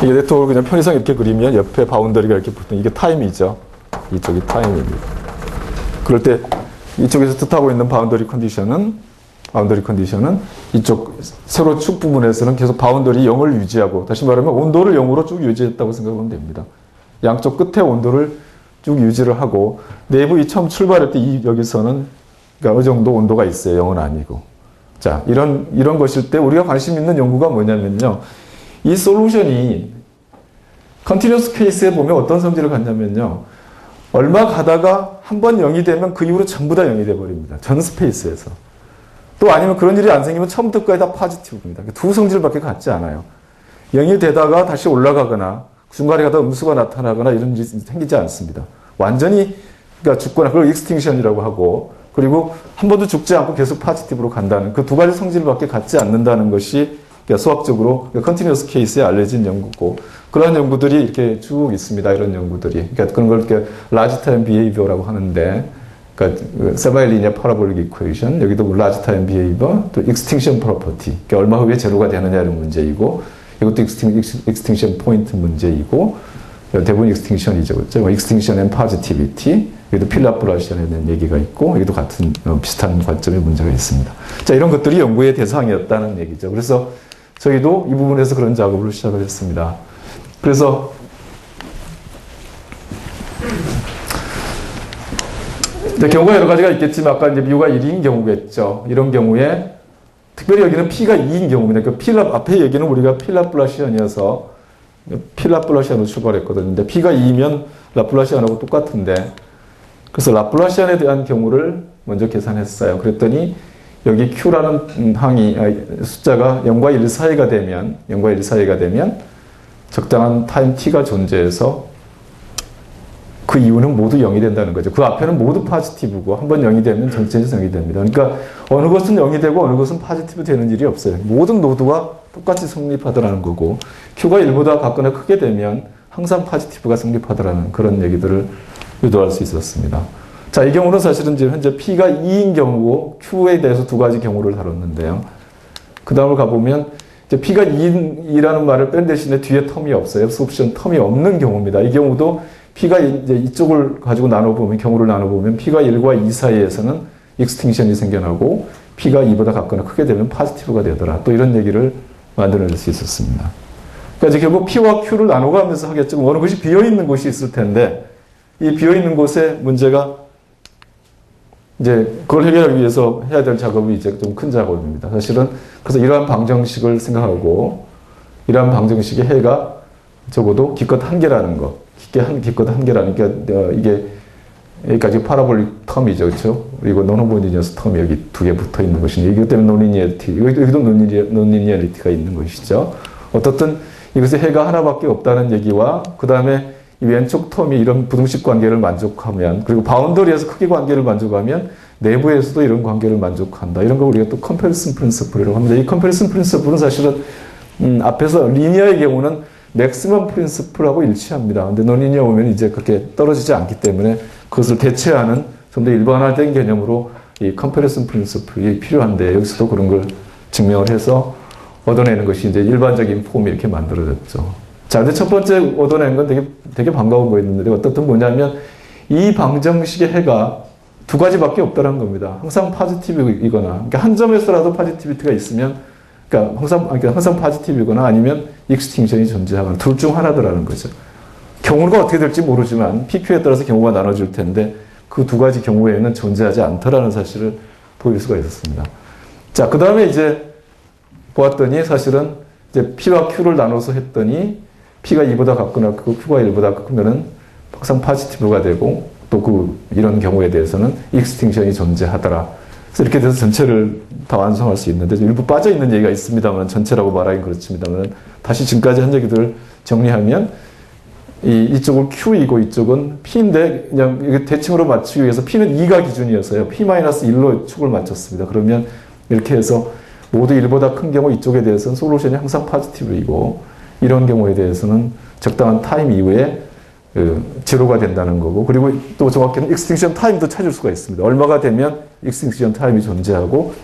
이 네트워크를 그냥 편의상 이렇게 그리면 옆에 바운더리가 이렇게 붙는, 이게 타임이죠. 이쪽이 타임입니다. 그럴 때 이쪽에서 뜻하고 있는 바운더리 컨디션은 이쪽 세로 축 부분에서는 계속 바운더리 0을 유지하고, 다시 말하면 온도를 0으로 쭉 유지했다고 생각하면 됩니다. 양쪽 끝에 온도를 쭉 유지를 하고, 내부 이 처음 출발할 때 여기서는 그러니까 어느 정도 온도가 있어요. 0은 아니고. 자, 이런 것일 때 우리가 관심 있는 연구가 뭐냐면요. 이 솔루션이 컨티뉴어스 케이스에 보면 어떤 성질을 갖냐면요. 얼마 가다가 한 번 0이 되면 그 이후로 전부 다 0이 돼버립니다. 전 스페이스에서. 또 아니면 그런 일이 안 생기면 처음부터까지 다 포지티브입니다. 두 성질밖에 갖지 않아요. 0이 되다가 다시 올라가거나 중간에 가다 음수가 나타나거나 이런 일이 생기지 않습니다. 완전히 그러니까 죽거나, 그걸 익스팅션이라고 하고, 그리고 한 번도 죽지 않고 계속 포지티브로 간다는 그 두 가지 성질밖에 갖지 않는다는 것이 그러니까 수학적으로 컨티뉴어스 케이스에 알려진 연구고, 그런 연구들이 이렇게 쭉 있습니다. 이런 연구들이. 그러니까 그런 걸 이렇게 라지 타임 비헤이비어라고 하는데, 그러니까 세바일리니아 파라볼릭 이퀘이션, 여기도 라지 타임 비헤이비어, 또 익스팅션 프로퍼티, 그러니까 얼마 후에 제로가 되느냐 이런 문제이고, 이것도 익스팅션 포인트 문제이고, 대부분 익스팅션이죠. 그렇죠? 익스팅션 앤 파지티비티. 여기도 필라플라시안에 대한 얘기가 있고, 여기도 같은 비슷한 관점의 문제가 있습니다. 자, 이런 것들이 연구의 대상이었다는 얘기죠. 그래서 저희도 이 부분에서 그런 작업을 시작을 했습니다. 그래서 경우가 여러 가지가 있겠지만 아까 이제 B가 1인 경우겠죠. 이런 경우에 특별히 여기는 P가 2인 경우입니다. 그 앞에 얘기는 우리가 필라플라시안이어서 필라플라시안으로 출발했거든요. 근데 P가 2면 라플라시안하고 똑같은데 그래서 라플라시안에 대한 경우를 먼저 계산했어요. 그랬더니 여기 Q라는 숫자가 0과 1 사이가 되면 적당한 타임 T가 존재해서 그 이유는 모두 0이 된다는 거죠. 그 앞에는 모두 파지티브고 한번 0이 되면 전체에서 0이 됩니다. 그러니까 어느 것은 0이 되고 어느 것은 파지티브 되는 일이 없어요. 모든 노드가 똑같이 성립하더라는 거고 Q가 1보다 같거나 크게 되면 항상 파지티브가 성립하더라는 그런 얘기들을 유도할 수 있었습니다. 자, 이 경우는 사실은 지금 현재 P가 2인 경우고 Q에 대해서 두 가지 경우를 다뤘는데요. 그 다음을 가보면 이제 P가 2라는 말을 뺀 대신에 뒤에 텀이 없어요. 옵션 텀이 없는 경우입니다. 이 경우도 P가 이제 이쪽을 가지고 나눠보면, 경우를 나눠보면 P가 1과 2 사이에서는 익스팅션이 생겨나고 P가 2보다 같거나 크게 되면 파지티브가 되더라. 또 이런 얘기를 만들어낼 수 있었습니다. 그러니까 이제 결국 P와 Q를 나눠가면서 하겠지만 어느 것이 비어있는 곳이 있을 텐데 이 비어있는 곳에 문제가 이제 그걸 해결하기 위해서 해야 될 작업이 이제 좀 큰 작업입니다. 사실은 그래서 이러한 방정식을 생각하고 이러한 방정식의 해가 적어도 기껏 한 개라는 것. 기껏 한 개라니까 이게 여기까지 파라볼릭 텀이죠, 그렇죠? 그리고 논호모니니어스 텀이 여기 두 개 붙어 있는 것이니 이것 때문에 논리니어리티, 여기도 논리니어리티가 있는 것이죠. 어떻든 이것의 해가 하나밖에 없다는 얘기와 그 다음에 이 왼쪽 텀이 이런 부등식 관계를 만족하면 그리고 바운더리에서 크기 관계를 만족하면 내부에서도 이런 관계를 만족한다. 이런 걸 우리가 또 컴패리슨 프린서플이라고 합니다. 이 컴패리슨 프린서플은 사실은 앞에서 리니어의 경우는 맥시멈 프린서플하고 일치합니다. 근데 논리니어 오면 이제 그렇게 떨어지지 않기 때문에 그것을 대체하는 좀 더 일반화된 개념으로 이 컴패리슨 프린서플이 필요한데 여기서도 그런 걸 증명을 해서 얻어내는 것이 이제 일반적인 폼이 이렇게 만들어졌죠. 자, 근데 첫 번째 얻어낸 건 되게 반가운 거였는데 어떻든 뭐냐면 이 방정식의 해가 두 가지밖에 없다는 겁니다. 항상 파지티브이거나, 그러니까 한 점에서라도 파지티비티가 있으면, 그러니까 항상 파지티브이거나 아니면 익스팅션이 존재하거나 둘 중 하나더라는 거죠. 경우가 어떻게 될지 모르지만 PQ에 따라서 경우가 나눠질 텐데 그 두 가지 경우에는 존재하지 않더라는 사실을 보일 수가 있었습니다. 자, 그 다음에 이제 보았더니 사실은 이제 P와 Q를 나눠서 했더니 P가 2보다 같거나 Q가 1보다 크면은 항상 파지티브가 되고 또 이런 경우에 대해서는 익스팅션이 존재하더라. 그래서 이렇게 돼서 전체를 다 완성할 수 있는데 일부 빠져 있는 얘기가 있습니다만 전체라고 말하긴 그렇습니다만 다시 지금까지 한 얘기들을 정리하면 이쪽은 Q이고 이쪽은 P인데 그냥 이게 대칭으로 맞추기 위해서 P는 2가 기준이었어요. P-1로 축을 맞췄습니다. 그러면 이렇게 해서 모두 1보다 큰 경우 이쪽에 대해서는 솔루션이 항상 파지티브이고 이런 경우에 대해서는 적당한 타임 이후에 제로가 된다는 거고 그리고 또 정확히는 익스팅션 타임도 찾을 수가 있습니다. 얼마가 되면 익스팅션 타임이 존재하고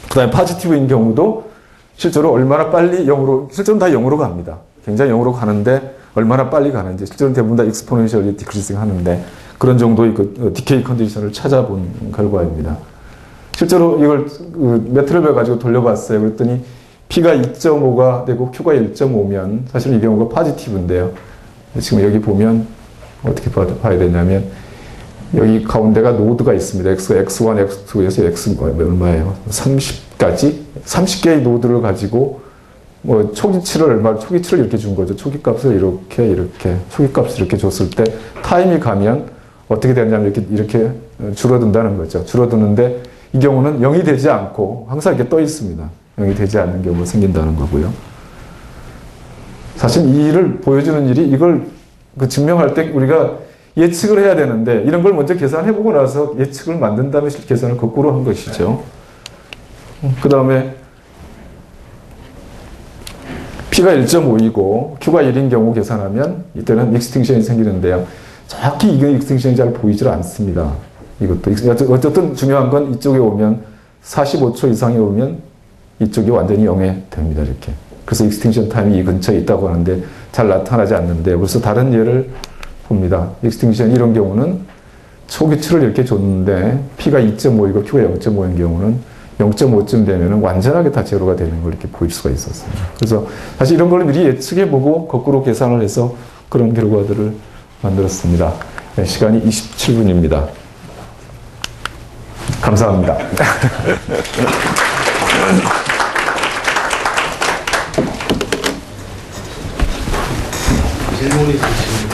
그 다음에 파지티브인 경우도 실제로 얼마나 빨리 0으로 실제로는 다 0으로 갑니다. 굉장히 0으로 가는데 얼마나 빨리 가는지 실제로는 대부분 다 익스포넨셜리 디크리싱 하는데 그런 정도의 그 디케이 컨디션을 찾아본 결과입니다. 실제로 이걸 매트를 가지고 돌려봤어요. 그랬더니 P가 2.5가 되고 Q가 1.5면 사실 이 경우가 파지티브인데요. 지금 여기 보면 어떻게 봐야 되냐면 여기 가운데가 노드가 있습니다. X가 X1, X2에서 X가 얼마예요? 30까지? 30개의 노드를 가지고 뭐 초기치를 이렇게 준 거죠. 초기값을 이렇게 초기값을 이렇게 줬을 때 타임이 가면 어떻게 되냐면 이렇게 줄어든다는 거죠. 줄어드는데 이 경우는 0이 되지 않고 항상 이렇게 떠 있습니다. 0이 되지 않는 경우가 생긴다는 거고요. 사실 이 일을 보여주는 일이 이걸 증명할 때 우리가 예측을 해야 되는데 이런 걸 먼저 계산해보고 나서 예측을 만든 다음에 계산을 거꾸로 한 것이죠. 그 다음에 P가 1.5이고 Q가 1인 경우 계산하면 이때는 익스팅션이 생기는데요. 정확히 이게 익스팅션이 잘 보이질 않습니다. 이것도 어쨌든 중요한 건 이쪽에 오면 45초 이상에 오면 이쪽이 완전히 0에 됩니다. 이렇게 그래서 익스팅션 타임이 이 근처에 있다고 하는데 잘 나타나지 않는데 그래서 다른 예를 봅니다. 익스팅션 이런 경우는 초기출을 이렇게 줬는데 P가 2.5이고 Q가 0.5인 경우는 0.5쯤 되면 완전하게 다 제로가 되는 걸 이렇게 보일 수가 있었습니다. 그래서 사실 이런 걸 미리 예측해보고 거꾸로 계산을 해서 그런 결과들을 만들었습니다. 네, 시간이 27분입니다. 감사합니다. 질문이 있으시면